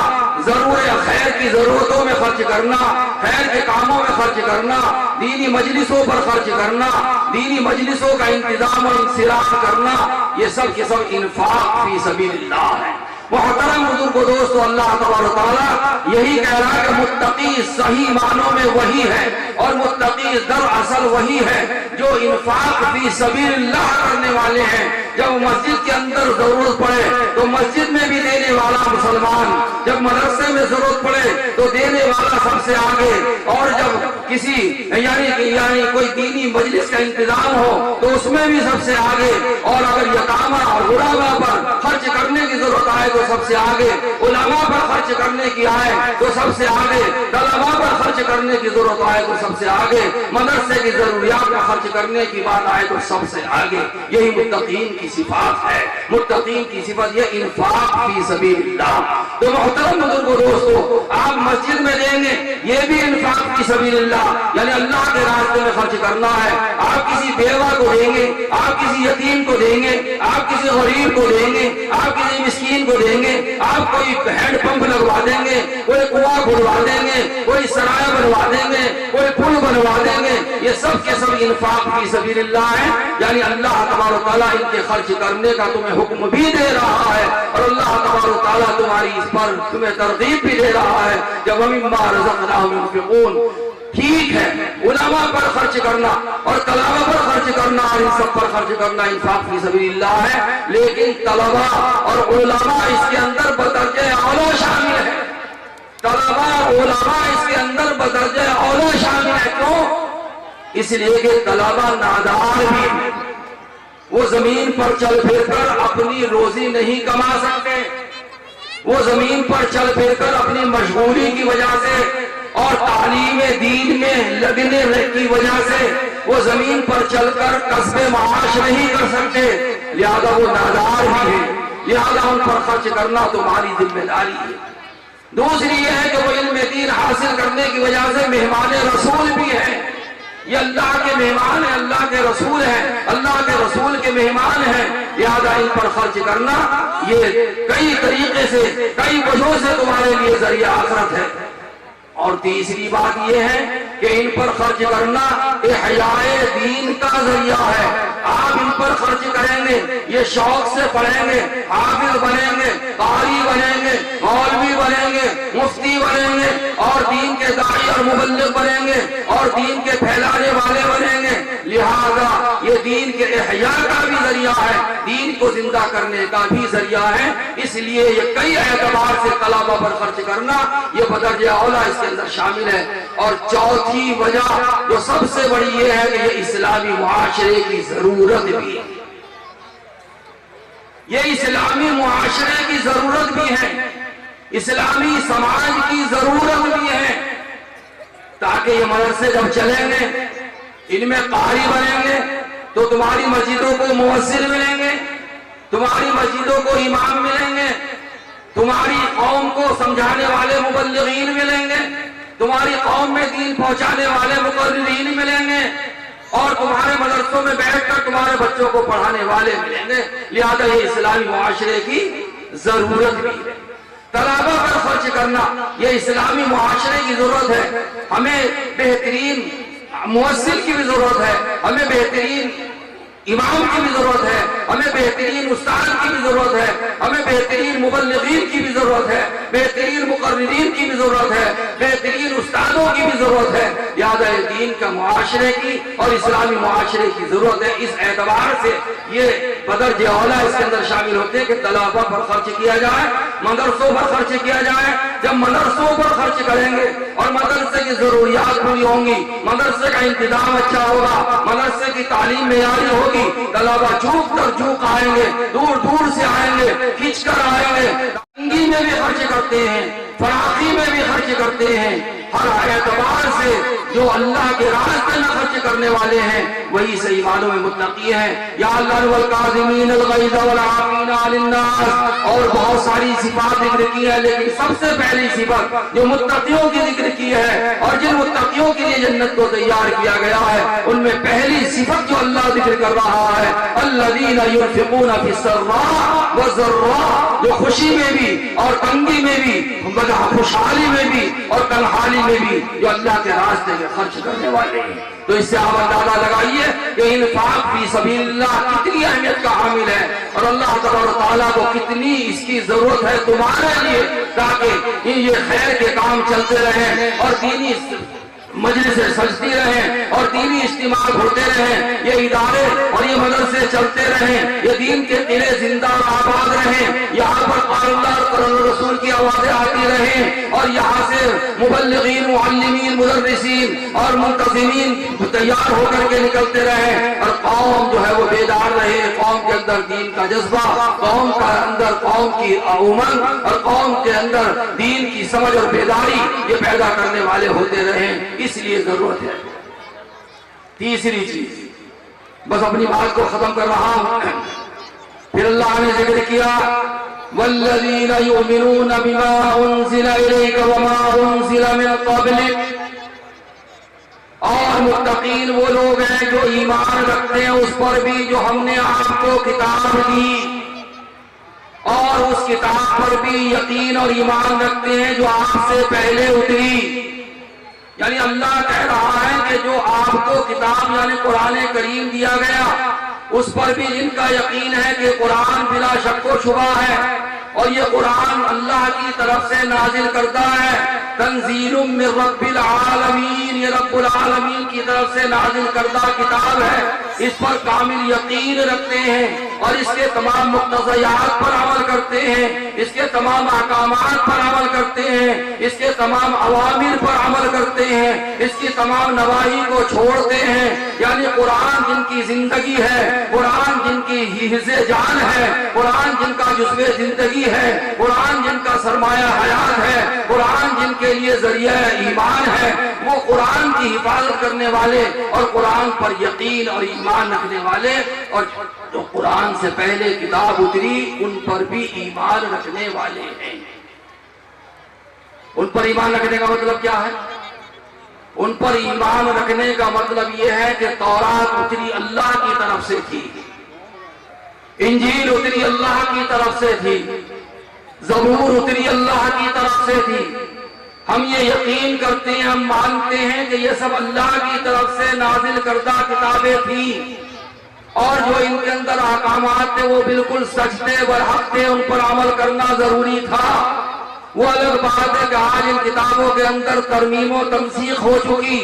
خیر کی ضرورتوں میں خرچ کرنا، خیر کے کاموں میں خرچ کرنا، دینی مجلسوں پر خرچ کرنا، دینی مجلسوں کا انتظام و انصراف کرنا، یہ سب کے سب انفاق فی سبیل اللہ ہے۔ محترم بزرگوں دوستو، اللہ تبارک و تعالیٰ یہی کہہ رہا ہے کہ متقی صحیح معنوں میں وہی ہے، اور متقی دراصل وہی ہے جو انفاق فی سبیل اللہ کرنے والے ہیں۔ جب مسجد کے اندر ضرورت پڑے تو مسجد میں بھی دینے والا مسلمان، جب مدرسے میں ضرورت پڑے تو دینے والا سب سے آگے، اور جب کسی یعنی کوئی دینی مجلس کا انتظام ہو تو اس میں بھی سب سے آگے، اور اگر یتامہ اور غرباء پر خرچ کرنے کی ضرورت آئے تو سب سے آگے، علماء پر خرچ کرنے کی آئے تو سب سے آگے، طلباء پر خرچ کرنے کی ضرورت آئے تو سب سے آگے، مدرسے کی ضروریات پر خرچ کرنے کی بات آئے تو سب سے آگے۔ یہی متقین کی صفات ہے، متقین کی صفات یہ انفاق فی سبیل اللہ۔ تو محترم بزرگوں دوستو، آپ مسجد میں دیں گے یہ بھی انفاق فی سبیل اللہ، یعنی اللہ کے راستے میں خرچ کرنا ہے۔ آپ کسی بیوہ کو دیں گے، آپ کسی یتیم کو دیں گے، آپ کسی غریب کو دیں گے، آپ کسی مسکین کو دیں گے، آپ کوئی ہینڈ پمپ لگوا دیں گے، کوئی کنواں کھلوا دیں گے، کوئی سرائے بنوا دیں گے، کوئی پل بنوا دیں گے، یہ سب کے سب انفاق فی سبیل اللہ ہے۔ یعنی اللہ تبارک و تعالیٰ ان کے خرچ کرنے کا تمہیں حکم بھی دے رہا ہے، اور اللہ تبارک و تعالیٰ تمہاری اس پر تمہیں ترغیب بھی دے رہا ہے جب وَمِمَّا رَزَقْنَاهُمْ يُنْفِقُونَ۔ ٹھیک ہے علماء پر خرچ کرنا اور طلبہ پر خرچ کرنا اور ان سب پر خرچ کرنا انفاق فی سبیل اللہ ہے، لیکن طلبہ اور علماء اس کے اندر بدرجہ اولا شامل ہے۔ طلبہ اور علماء اس کے اندر بدرجہ اولا شامل ہے۔ کیوں؟ اس لیے کہ طلبہ نادار بھی ہیں، وہ زمین پر چل پھر کر اپنی روزی نہیں کما سکتے، وہ زمین پر چل پھر کر اپنی مشغولی کی وجہ سے اور تعلیم دین میں لگنے کی وجہ سے وہ زمین پر چل کر کسب معاش نہیں کر سکتے، لہذا وہ نادار بھی ہیں، لہذا ان پر خرچ کرنا تمہاری ذمہ داری ہے۔ دوسری یہ ہے کہ وہ علم دین حاصل کرنے کی وجہ سے مہمان رسول بھی ہیں، یہ اللہ کے مہمان ہیں، اللہ کے رسول ہیں، اللہ کے رسول کے مہمان ہیں، لہذا ان پر خرچ کرنا یہ کئی طریقے سے کئی وجہوں سے تمہارے لیے ذریعہ آخرت ہے۔ اور تیسری بات یہ ہے کہ ان پر خرچ کرنا احیاء دین کا ذریعہ ہے۔ آپ ان پر خرچ کریں گے، یہ شوق سے پڑھیں گے، حافظ بنیں گے، قاری بنیں گے، مولوی بنیں گے، مفتی بنیں گے، اور دین کے داعی اور مبلغ بنیں گے، اور دین کے پھیلانے والے بنیں گے، لہذا یہ دین کے احیاء کا بھی ذریعہ ہے، دین کو زندہ کرنے کا بھی ذریعہ ہے۔ اس لیے یہ کئی اعتبار سے طلبہ پر خرچ کرنا یہ بدرجہ اولا اس کے اندر شامل ہے۔ اور چوتھی وجہ جو سب سے بڑی یہ ہے کہ یہ اسلامی معاشرے کی ضرورت بھی ہے، یہ اسلامی معاشرے کی ضرورت بھی ہے، اسلامی سماج کی ضرورت بھی ہے، تاکہ یہ مدرسے جب چلیں گے ان میں قاری بنیں گے تو تمہاری مسجدوں کو مؤذن ملیں گے، تمہاری مسجدوں کو امام ملیں گے، تمہاری قوم کو سمجھانے والے مبلغین ملیں گے، تمہاری قوم میں دین پہنچانے والے مقررین ملیں گے، اور تمہارے مدرسوں میں بیٹھ کر تمہارے بچوں کو پڑھانے والے ملیں گے۔ لہذا یہ اسلامی معاشرے کی ضرورت بھی ہے۔ طلباء پر خرچ کرنا یہ اسلامی معاشرے کی ضرورت ہے۔ ہمیں بہترین مؤثر کی بھی ضرورت ہے، ہمیں بہترین امام کی بھی ضرورت ہے، ہمیں بہترین استاد کی بھی ضرورت ہے، ہمیں بہترین مبلغین کی بھی ضرورت ہے، بہترین مقررین کی بھی ضرورت ہے، بہترین استادوں کی بھی ضرورت ہے۔ لہذا دین کا معاشرے کی اور اسلامی معاشرے کی ضرورت ہے۔ اس اعتبار سے یہ بدرجہ اولیٰ اس کے اندر شامل ہوتے ہیں کہ طلباء پر خرچ کیا جائے، مدرسوں پر خرچ کیا جائے۔ جب مدرسوں پر خرچ کریں گے اور مدرسے کی ضروریات پوری ہوں گی، مدرسے کا انتظام اچھا ہوگا، مدرسے کی تعلیم معیاری ہوگی، طلباء جھوک کر جھوک آئیں گے، دور دور سے آئیں گے، کھینچ کر آئیں گے۔ تنگی میں بھی خرچ کرتے ہیں، فراخی میں بھی خرچ کرتے ہیں۔ ہر اعتبار سے جو اللہ کے راستے میں خرچ کرنے والے ہیں وہی صحیح معنوں میں متقی ہیں۔ یا اللہ والکاظمین الغیظ والعافین عن الناس، اور بہت ساری صفات ذکر کی ہے، لیکن سب سے پہلی صفت جو متقیوں کی ذکر کی ہے اور جن متقیوں کے لیے جنت کو تیار کیا گیا ہے، ان میں پہلی صفت جو اللہ ذکر کر رہا ہے، الذین ينفقون فی السراء والضراء، جو خوشی میں بھی اور تنگی میں بھی، خوشحالی میں بھی اور تنہائی میں بھی جو اللہ کے راستے میں خرچ کرنے والے ہیں۔ تو اس سے آپ اندازہ لگائیے کہ انفاق فی سبیل اللہ کتنی اہمیت کا حامل ہے، اور اللہ تبارک و تعالیٰ کو کتنی اس کی ضرورت ہے تمہارے لیے، تاکہ یہ خیر کے کام چلتے رہیں اور دینی مجلسیں سجتی رہیں اور دینی اجتماع ہوتے رہیں، یہ ادارے اور یہ مدرسے چلتے رہیں، یہ دین کے قلعے زندہ اور آباد رہیں، یہاں پر قال اللہ اور قال رسول کی آوازیں آتی رہیں، اور یہاں سے مبلغین، معلمین، مدرسین اور منتظمین تیار ہو کر کے نکلتے رہیں، اور قوم جو ہے وہ بیدار رہے، قوم کے اندر دین کا جذبہ، قوم کا اندر قوم کی امنگ اور قوم کے اندر دین کی سمجھ اور بیداری یہ پیدا کرنے والے ہوتے رہیں۔ اس لیے ضرورت ہے۔ تیسری چیز، بس اپنی بات کو ختم کر رہا ہوں، پھر اللہ نے ذکر کیا والذین یؤمنون بما انزل الیک وما انزل من قبلک، اور متقین وہ لوگ ہیں جو ایمان رکھتے ہیں اس پر بھی جو ہم نے آپ کو کتاب دی، اور اس کتاب پر بھی یقین اور ایمان رکھتے ہیں جو آپ سے پہلے اتری۔ یعنی اللہ کہہ رہا ہے کہ جو آپ کو کتاب یعنی قرآن کریم دیا گیا اس پر بھی جن کا یقین ہے کہ قرآن بلا شک و شبہ ہے، اور یہ قرآن اللہ کی طرف سے نازل کردہ ہے، تنزیل من رب العالمین، یہ رب العالمین کی طرف سے نازل کردہ کتاب ہے، اس پر کامل یقین رکھتے ہیں اور اس کے تمام مقتضیات پر عمل کرتے ہیں، اس کے تمام احکامات پر عمل کرتے ہیں، اس کے تمام اوامر پر عمل کرتے ہیں، اس کی تمام نواہی کو چھوڑتے ہیں۔ یعنی قرآن جن کی زندگی ہے، قرآن جن کی حفظ جان ہے، قرآن جن کا جزو زندگی ہے، قرآن جن کا سرمایہ حیات ہے، قرآن جن کے لیے ذریعہ ایمان ہے، وہ قرآن کی حفاظت کرنے والے اور قرآن پر یقین اور ایمان رکھنے والے، اور جو قرآن سے پہلے کتاب اتری ان پر بھی ایمان رکھنے والے ہیں۔ ان پر ایمان رکھنے کا مطلب کیا ہے؟ ان پر ایمان رکھنے کا مطلب یہ ہے کہ تورات اتری اللہ کی طرف سے تھی، انجیل اتری اللہ کی طرف سے تھی، زبور اتری اللہ کی طرف سے تھی۔ ہم یہ یقین کرتے ہیں، ہم مانتے ہیں کہ یہ سب اللہ کی طرف سے نازل کردہ کتابیں تھیں، اور جو ان کے اندر احکامات تھے وہ بالکل سچ تھے، برحق تھے، ان پر عمل کرنا ضروری تھا۔ وہ الگ بات ہے کہ آج ان کتابوں کے اندر ترمیم و تنسیخ ہو چکی،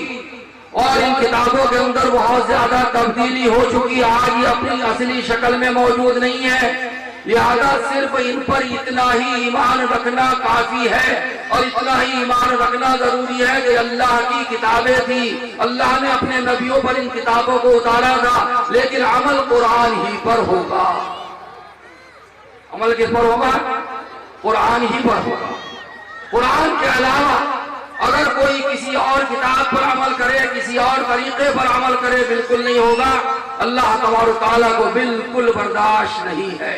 اور ان کتابوں کے اندر بہت زیادہ تبدیلی ہو چکی، آج یہ اپنی اصلی شکل میں موجود نہیں ہے۔ لہذا صرف ان پر اتنا ہی ایمان رکھنا کافی ہے، اور اتنا ہی ایمان رکھنا ضروری ہے کہ اللہ کی کتابیں تھیں، اللہ نے اپنے نبیوں پر ان کتابوں کو اتارا تھا، لیکن عمل قرآن ہی پر ہوگا۔ عمل کس پر ہوگا؟ قرآن ہی پر ہوگا۔ قرآن کے علاوہ اگر کوئی کسی اور کتاب پر عمل کرے، کسی اور طریقے پر عمل کرے، بالکل نہیں ہوگا۔ اللہ تبارک و تعالیٰ کو بالکل برداشت نہیں ہے۔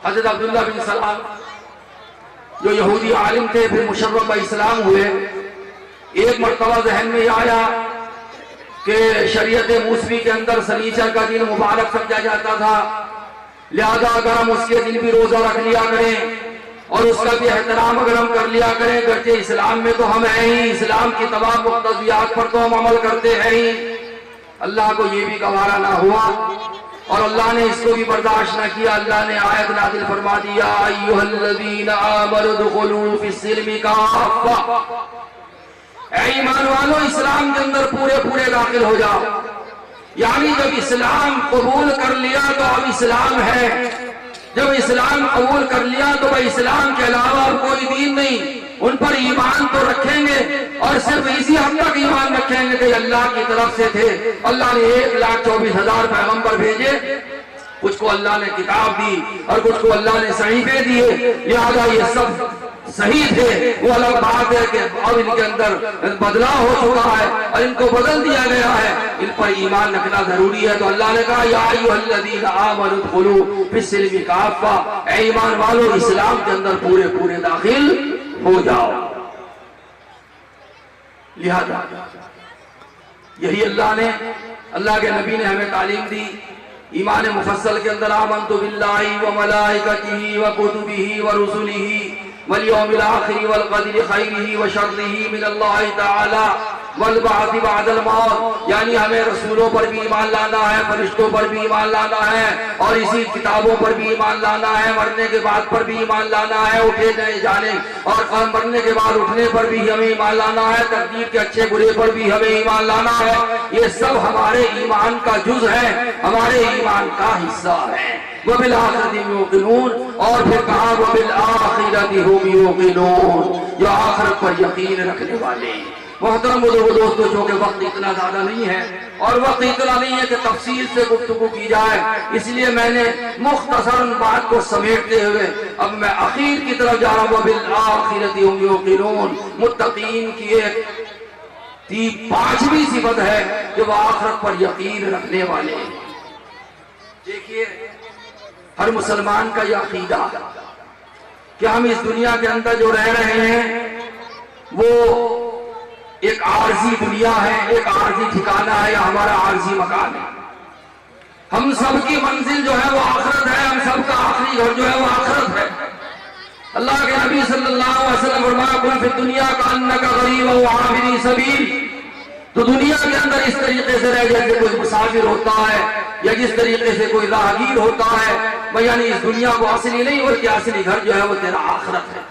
حضرت عبداللہ بن سلام جو یہودی عالم تھے، پھر مشرف اسلام ہوئے، ایک مرتبہ ذہن میں آیا کہ شریعت موسوی کے اندر سنیچر کا دن مبارک سمجھا جاتا تھا، لہذا اگر ہم اس کے دن بھی روزہ رکھ لیا کریں اور اس کا بھی احترام اگر ہم کر لیا کریں، گرچہ اسلام میں تو ہم ہیں ہی، اسلام کی تمام مقتضیات پر تو ہم عمل کرتے ہیں ہی، اللہ کو یہ بھی گوارا نہ ہوا اور اللہ نے اس کو بھی برداشت نہ کیا۔ اللہ نے آیت نازل فرما دیا، ایھا الذین آمنوا ادخلوا فی السلم کافہ، اے ایمان والو اسلام کے اندر پورے پورے داخل ہو جاؤ۔ یعنی جب اسلام قبول کر لیا تو اب اسلام ہے، جب اسلام قبول کر لیا تو بھائی اسلام کے علاوہ اب کوئی دین نہیں، ان پر ایمان تو رکھیں گے اور صرف اسی حد تک ایمان رکھیں گے کہ اللہ کی طرف سے تھے۔ اللہ نے 1,24,000 پیغمبر بھیجے، کچھ کو اللہ نے کتاب دی اور کچھ کو اللہ نے صحیفے دیے، لہذا یہ سب صحیح تھے۔ وہ الگ بات ہے کہ اب ان کے اندر بدلاؤ ہو چکا ہے اور ان کو بدل دیا گیا ہے، ان پر ایمان رکھنا ضروری ہے۔ تو اللہ نے کہا یا ایھا الذین آمنوا ادخلوا فی السلم کافہ، اے ایمان والو اسلام کے اندر پورے پورے داخل ہو جاؤ۔ لہذا یہی اللہ کے نبی نے ہمیں تعلیم دی۔ ایمان مفصل کے اندر آمنت باللہ وملائکتہ وکتبہ ورسلہ والیوم الآخر والقدر خیرہ وشرہ من اللہ تعالی والبعث بعد الموت، یعنی ہمیں رسولوں پر بھی ایمان لانا ہے، فرشتوں پر بھی ایمان لانا ہے اور اسی کتابوں پر بھی ایمان لانا ہے، مرنے کے بعد پر بھی ایمان لانا ہے، اٹھے جانے اور مرنے کے بعد اٹھنے پر بھی ہمیں ایمان لانا ہے، تقدیر کے اچھے برے پر بھی ہمیں ایمان لانا ہے۔ یہ سب ہمارے ایمان کا جز ہے، ہمارے ایمان کا حصہ ہے۔ وَبِالْآخِرَةِ هُمْ يُوقِنُونَ، اور پھر کہا وَبِالْآخِرَةِ هُمْ يُوقِنُونَ، جو آخرت پر یقین رکھنے والے۔ محترم دوستو، جو کہ وقت اتنا زیادہ نہیں ہے اور وقت اتنا نہیں ہے کہ تفصیل سے گفتگو کی جائے، اس لیے میں نے مختصراً بات کو سمیٹتے ہوئے اب میں اخیر کی طرف جا رہا ہوں۔ وَبِالْآخِرَةِ هُمْ يُوقِنُونَ، متقین کی ایک 5ویں صفت ہے کہ وہ آخرت پر یقین رکھنے والے ہیں۔ دیکھیے ہر مسلمان کا یہ عقیدہ کہ ہم اس دنیا کے اندر جو رہ رہے ہیں وہ ایک عارضی دنیا ہے، ایک عارضی ٹھکانہ ہے یا ہمارا عارضی مکان ہے۔ ہم سب کی منزل جو ہے وہ آخرت ہے، ہم سب کا آخری گھر جو ہے وہ آخرت ہے۔ اللہ کے نبی صلی اللہ علیہ وسلم فرمایا کن فی الدنیا کأنک غریب و عابر سبیل، تو دنیا کے اندر اس طریقے سے رہ جیسے کوئی مسافر ہوتا ہے یا جس طریقے سے کوئی راہگیر ہوتا ہے، یعنی اس دنیا کو اصلی نہیں بلکہ اصلی گھر جو ہے وہ تیرا آخرت ہے۔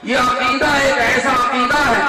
یہ عقیدہ ایک ایسا عقیدہ ہے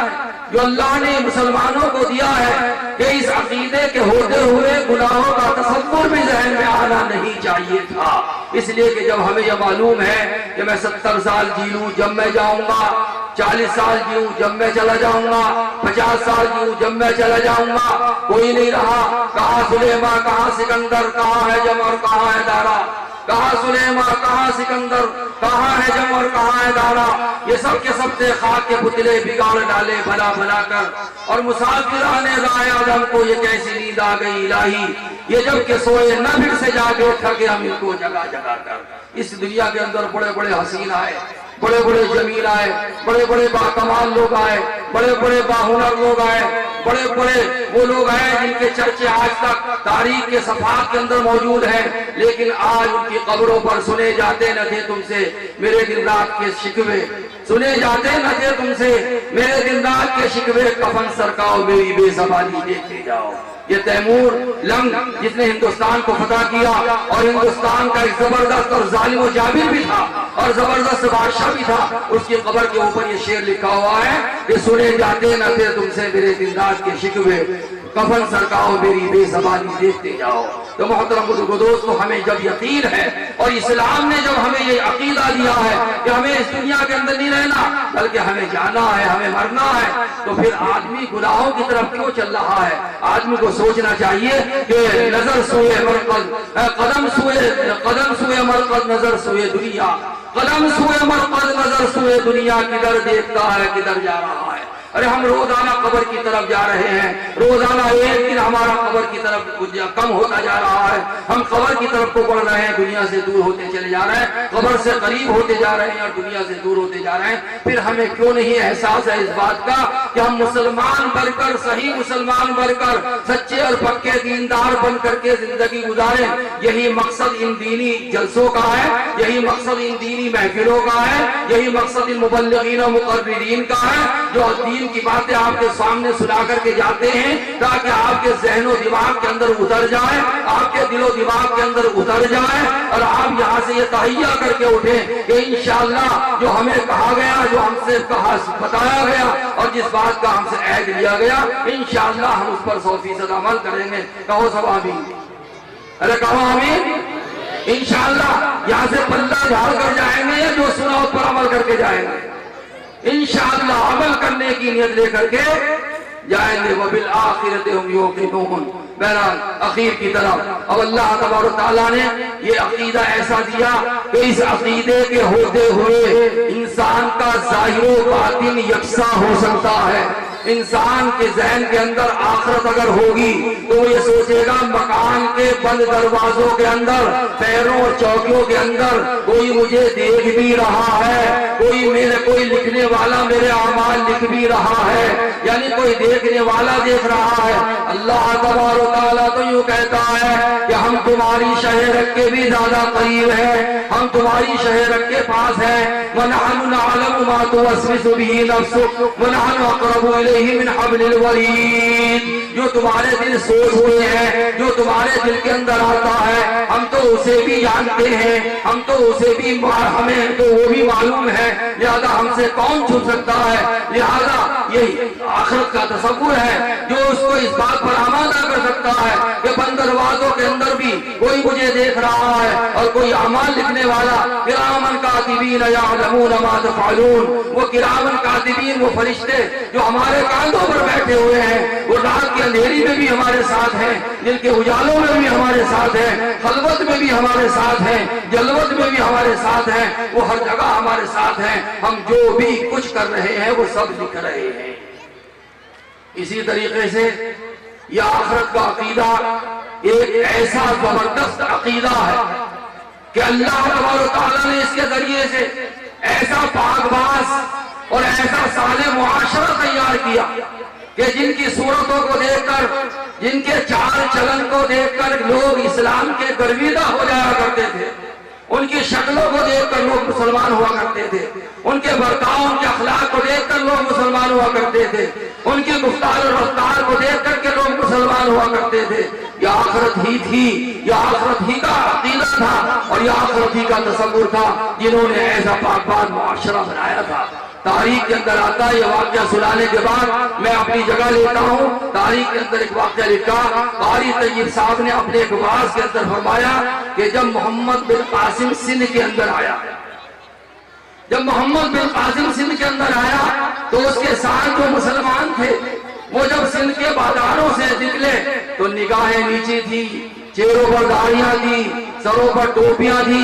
جو اللہ نے مسلمانوں کو دیا ہے کہ اس عقیدے کے ہوتے ہوئے گناہوں کا تصور بھی ذہن میں آنا نہیں چاہیے تھا، اس لیے کہ جب ہمیں یہ معلوم ہے کہ میں 70 سال جی لوں جب میں جاؤں گا، 40 سال جیوں جب میں چلا جاؤں گا، 50 سال جیوں جب میں چلا جاؤں گا، کوئی نہیں رہا، کہاں سلیمان، کہاں سکندر، کہاں ہے جم اور کہاں ہے دارا، کہاں سلیمان، کہاں سکندر، کہاں ہے جم اور کہاں ہے دارا، یہ سب کے سب سے خاک کے پتلے بگاڑ ڈالے بنا بنا کر، اور مسافران رائے آدم کو یہ کیسی نیند آ گئی الہی، یہ جب کہ سوئے نہ پھر سے جاگے اٹھا کے ہم ان کو جگا جگا کر۔ اس دنیا کے اندر بڑے بڑے حسین آئے، بڑے بڑے جمیل آئے، بڑے بڑے باکمال لوگ آئے، بڑے بڑے باہنر لوگ آئے، بڑے بڑے وہ لوگ آئے جن کے چرچے آج تک تاریخ کے صفحات کے اندر موجود ہیں، لیکن آج ان کی قبروں پر سنے جاتے نہ تھے تم سے میرے دن رات کے شکوے، سنے جاتے نہ تھے تم سے میرے دن رات کے شکوے، کفن سرکاؤ میری بے زبانی دیکھتے جاؤ۔ یہ تیمور لنگ جس نے ہندوستان کو فتح کیا اور ہندوستان کا ایک زبردست اور ظالم و جابر بھی تھا اور زبردست بادشاہ بھی تھا، اس کی قبر کے اوپر یہ شعر لکھا ہوا ہے کہ سنے جاتے نہ تھے تم سے میرے دن رات کے شکوے، کفن سرکاؤ میری بے زبانی دیکھتے جاؤ۔ تو محترم دوستو، ہمیں جب یقین ہے اور اسلام نے جب ہمیں یہ عقیدہ دیا ہے کہ ہمیں اس دنیا کے اندر نہیں رہنا بلکہ ہمیں جانا ہے، ہمیں مرنا ہے، تو پھر آدمی گناہوں کی طرف کیوں چل رہا ہے؟ آدمی کو سوچنا چاہیے کہ نظر سوئے مرکز، قدم سوئے مرکز، نظر سوئے دنیا، قدم سوئے مرکز، نظر سوئے دنیا، کدھر دیکھتا ہے کدھر جا رہا ہے۔ ارے ہم روزانہ قبر کی طرف جا رہے ہیں، روزانہ ایک دن ہمارا قبر کی طرف کم ہوتا جا رہا ہے، ہم قبر کی طرف کو بڑھ رہے ہیں، دنیا سے دور ہوتے چلے جا رہے ہیں، قبر سے قریب ہوتے جا رہے ہیں اور دنیا سے دور ہوتے جا رہے ہیں۔ پھر ہمیں کیوں نہیں احساس ہے اس بات کا کہ ہم مسلمان بن کر، صحیح مسلمان بن کر، سچے اور پکے دیندار بن کر کے زندگی گزاریں؟ یہی مقصد ان دینی جلسوں کا ہے، یہی مقصد ان دینی محفلوں کا ہے، یہی مقصد ان مبلغین و مقررین کا ہے جو دین کی باتیں آپ کے سامنے سنا کر کے جاتے ہیں تاکہ آپ کے ذہن و دماغ کے اندر اتر جائے، آپ کے دل و دماغ کے اندر اتر جائے اور آپ یہاں سے یہ تہیہ کر کے اٹھیں کہ انشاءاللہ جو ہمیں کہا گیا، جو ہم سے بتایا گیا اور جس بات کا ہم سے عہد لیا گیا، انشاءاللہ ہم اس پر 100% عمل کریں گے۔ کہو سب آمین، ارے کہو آمین۔ انشاءاللہ یہاں سے پلہ جھاڑ کر جائیں گے یا جو سنا اس پر عمل کر کے جائیں گے؟ انشاءاللہ عمل کرنے کی نیت لے کر کے جائیں گے۔ وَبِالْآخِرَةِ هُمْ يُوقِنُونَ۔ بہرحال اخیر کی طرف اب اللہ تبارک و تعالیٰ نے یہ عقیدہ ایسا دیا کہ اس عقیدے کے ہوتے ہوئے انسان کا ظاہر و باطن یکساں ہو سکتا ہے۔ انسان کے ذہن کے اندر آخرت اگر ہوگی تو وہ یہ سوچے گا مکان کے بند دروازوں کے اندر، پیروں اور چوکیوں کے اندر کوئی مجھے دیکھ بھی رہا ہے، کوئی لکھنے والا میرے اعمال لکھ بھی رہا ہے، یعنی کوئی دیکھنے والا دیکھ رہا ہے۔ اللہ تبارک و تعالیٰ تو یوں کہتا ہے کہ ہم تمہاری شہرت کے بھی زیادہ قریب ہیں، ہم تمہاری شہرت کے پاس ہیں۔ وَنَحْنُ نَعْلَمُ مَا تُوَسْوِسُ بِهِ نَفْسُكَ وَنَحْنُ أَقْرَبُ إِلَيْهِ مِنْ حَبْلِ الْوَرِيدِ۔ جو تمہارے دل سوچ ہوئے ہیں، جو تمہارے دل کے اندر آتا ہے، ہم تو اسے بھی جانتے ہیں، ہم تو اسے بھی، ہمیں تو وہ بھی معلوم ہے، لہذا ہم سے کون چھپ سکتا ہے؟ لہذا یہی آخرت کا تصور ہے جو اس کو اس بات پر آمادہ کر سکتا ہے کہ بند دروازوں کے اندر بھی کوئی مجھے دیکھ رہا ہے اور کوئی اعمال لکھنے والا۔ کرامن کاتبین یعلمون ما تفعلون۔ وہ کرامن کاتبین، وہ فرشتے جو ہمارے کاندھوں پر بیٹھے ہوئے ہیں، وہ رات کے اندھیری میں بھی ہمارے ساتھ ہیں، دل کے اجالوں میں بھی ہمارے ساتھ ہیں، خلوت میں بھی ہمارے ساتھ ہیں، جلوت میں بھی ہمارے ساتھ ہیں، وہ ہر جگہ ہمارے ساتھ ہیں۔ ہم جو بھی کچھ کر رہے ہیں وہ سب لکھ رہے ہیں۔ اسی طریقے سے یہ آخرت کا عقیدہ ایک ایسا زبردست عقیدہ ہے کہ اللہ تبارک و تعالیٰ نے اس کے ذریعے سے ایسا پاک باز اور ایسا صالح معاشرہ تیار کیا کہ جن کی صورتوں کو دیکھ کر، جن کے چال چلن کو دیکھ کر لوگ اسلام کے گرویدہ ہو جایا کرتے تھے، ان کی شکلوں کو دیکھ کر لوگ مسلمان ہوا کرتے تھے، ان کے برتاؤ، ان کے اخلاق کو دیکھ کر لوگ مسلمان ہوا کرتے تھے، ان کی گفتار اور رفتار کو دیکھ کر کے لوگ مسلمان ہوا کرتے تھے۔ یہ آخرت ہی تھی، یہ آخرت ہی کا عقیدہ تھا اور یہ آخرت ہی کا تصور تھا جنہوں نے ایسا پاک باز معاشرہ بنایا تھا۔ تاریخ کے اندر آتا ہے، یہ واقعہ سنانے کے بعد میں اپنی جگہ لیتا ہوں۔ تاریخ کے اندر ایک واقعہ لکھا، قاری طیب صاحب نے اپنے ایک واعظ کے اندر فرمایا کہ جب محمد بن قاسم سندھ کے اندر آیا، جب محمد بن قاسم سندھ کے اندر آیا تو اس کے ساتھ جو مسلمان تھے وہ جب سندھ کے بازاروں سے نکلے تو نگاہیں نیچے تھی، چہروں پر داڑیاں تھی، سروں پر ٹوپیاں تھی،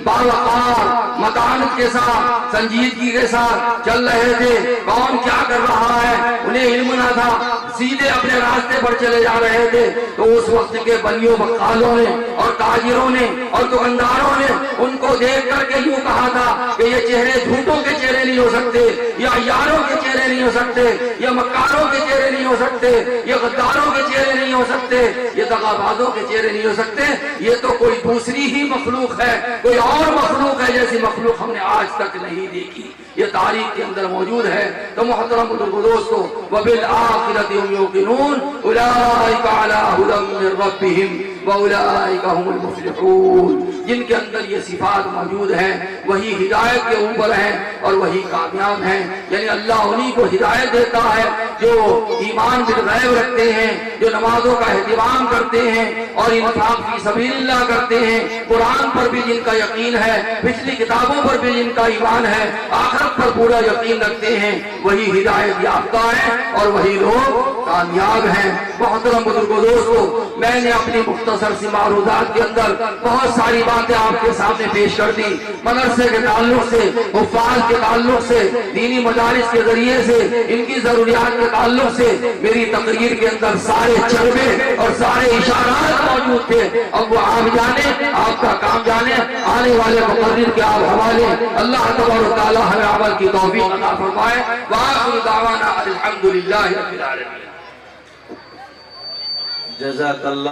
باوقار متانت کے ساتھ، سنجیدگی کے ساتھ چل رہے تھے۔ کون کیا کر رہا ہے انہیں علم نہ تھا، سیدھے اپنے راستے پر چلے جا رہے تھے۔ تو اس وقت کے بنیوں بقالوں نے اور تاجروں نے اور دکانداروں نے ان کو دیکھ کر کے یوں کہا تھا کہ یہ چہرے جھوٹوں کے چہرے نہیں ہو سکتے، یہ عیاروں کے چہرے نہیں ہو سکتے، یہ مکاروں کے چہرے نہیں ہو سکتے، یہ غداروں کے چہرے نہیں ہو سکتے، یہ دغابازوں کے چہرے نہیں ہو سکتے، یہ تو کوئی دوسری ہی مخلوق ہے، کوئی اور مخلوق ہے جیسی مخلوق ہم نے آج تک نہیں دیکھی۔ یہ تاریخ کے اندر موجود ہے۔ تو محترم دوستو، وبالآخرۃ هم یوقنون اولئک علی ھدی من ربہم واولئک هم المفلحون۔ جن کے اندر یہ صفات موجود ہیں وہی ہدایت کے اوپر ہیں اور وہی کامیاب ہیں۔ یعنی اللہ انہی کو ہدایت دیتا ہے جو ایمان بالغیب رکھتے ہیں، جو نمازوں کا اہتمام کرتے ہیں اور انفاق فی سبیل اللہ کرتے ہیں، قرآن پر بھی جن کا یقین ہے، پچھلی کتابوں پر بھی جن کا ایمان ہے، آخرت پر پورا یقین رکھتے ہیں، وہی ہدایت یافتہ ہیں اور وہی لوگ کامیاب ہیں۔ محترم بزرگوں دوستو، میں نے اپنی مختصر سی معروضات کے اندر بہت ساری باتیں آپ کے سامنے پیش کر دی، مدرسے کے تعلق سے، حفاظ کے تعلق سے، دینی مدارس کے ذریعے سے، ان کی ضروریات کے تعلق سے میری تقریر کے اندر سارے چربے اور سارے اشارات موجود تھے۔ اب وہ آپ جانے، آپ کا کام جانے، آنے والے مقرر کے آپ حوالے، اللہ تبارک و تعالی ہمیں عمل کی توفیق عطا فرمائے۔ وآخر دعوانا الحمدللہ رب العالمین۔ جزاک اللہ۔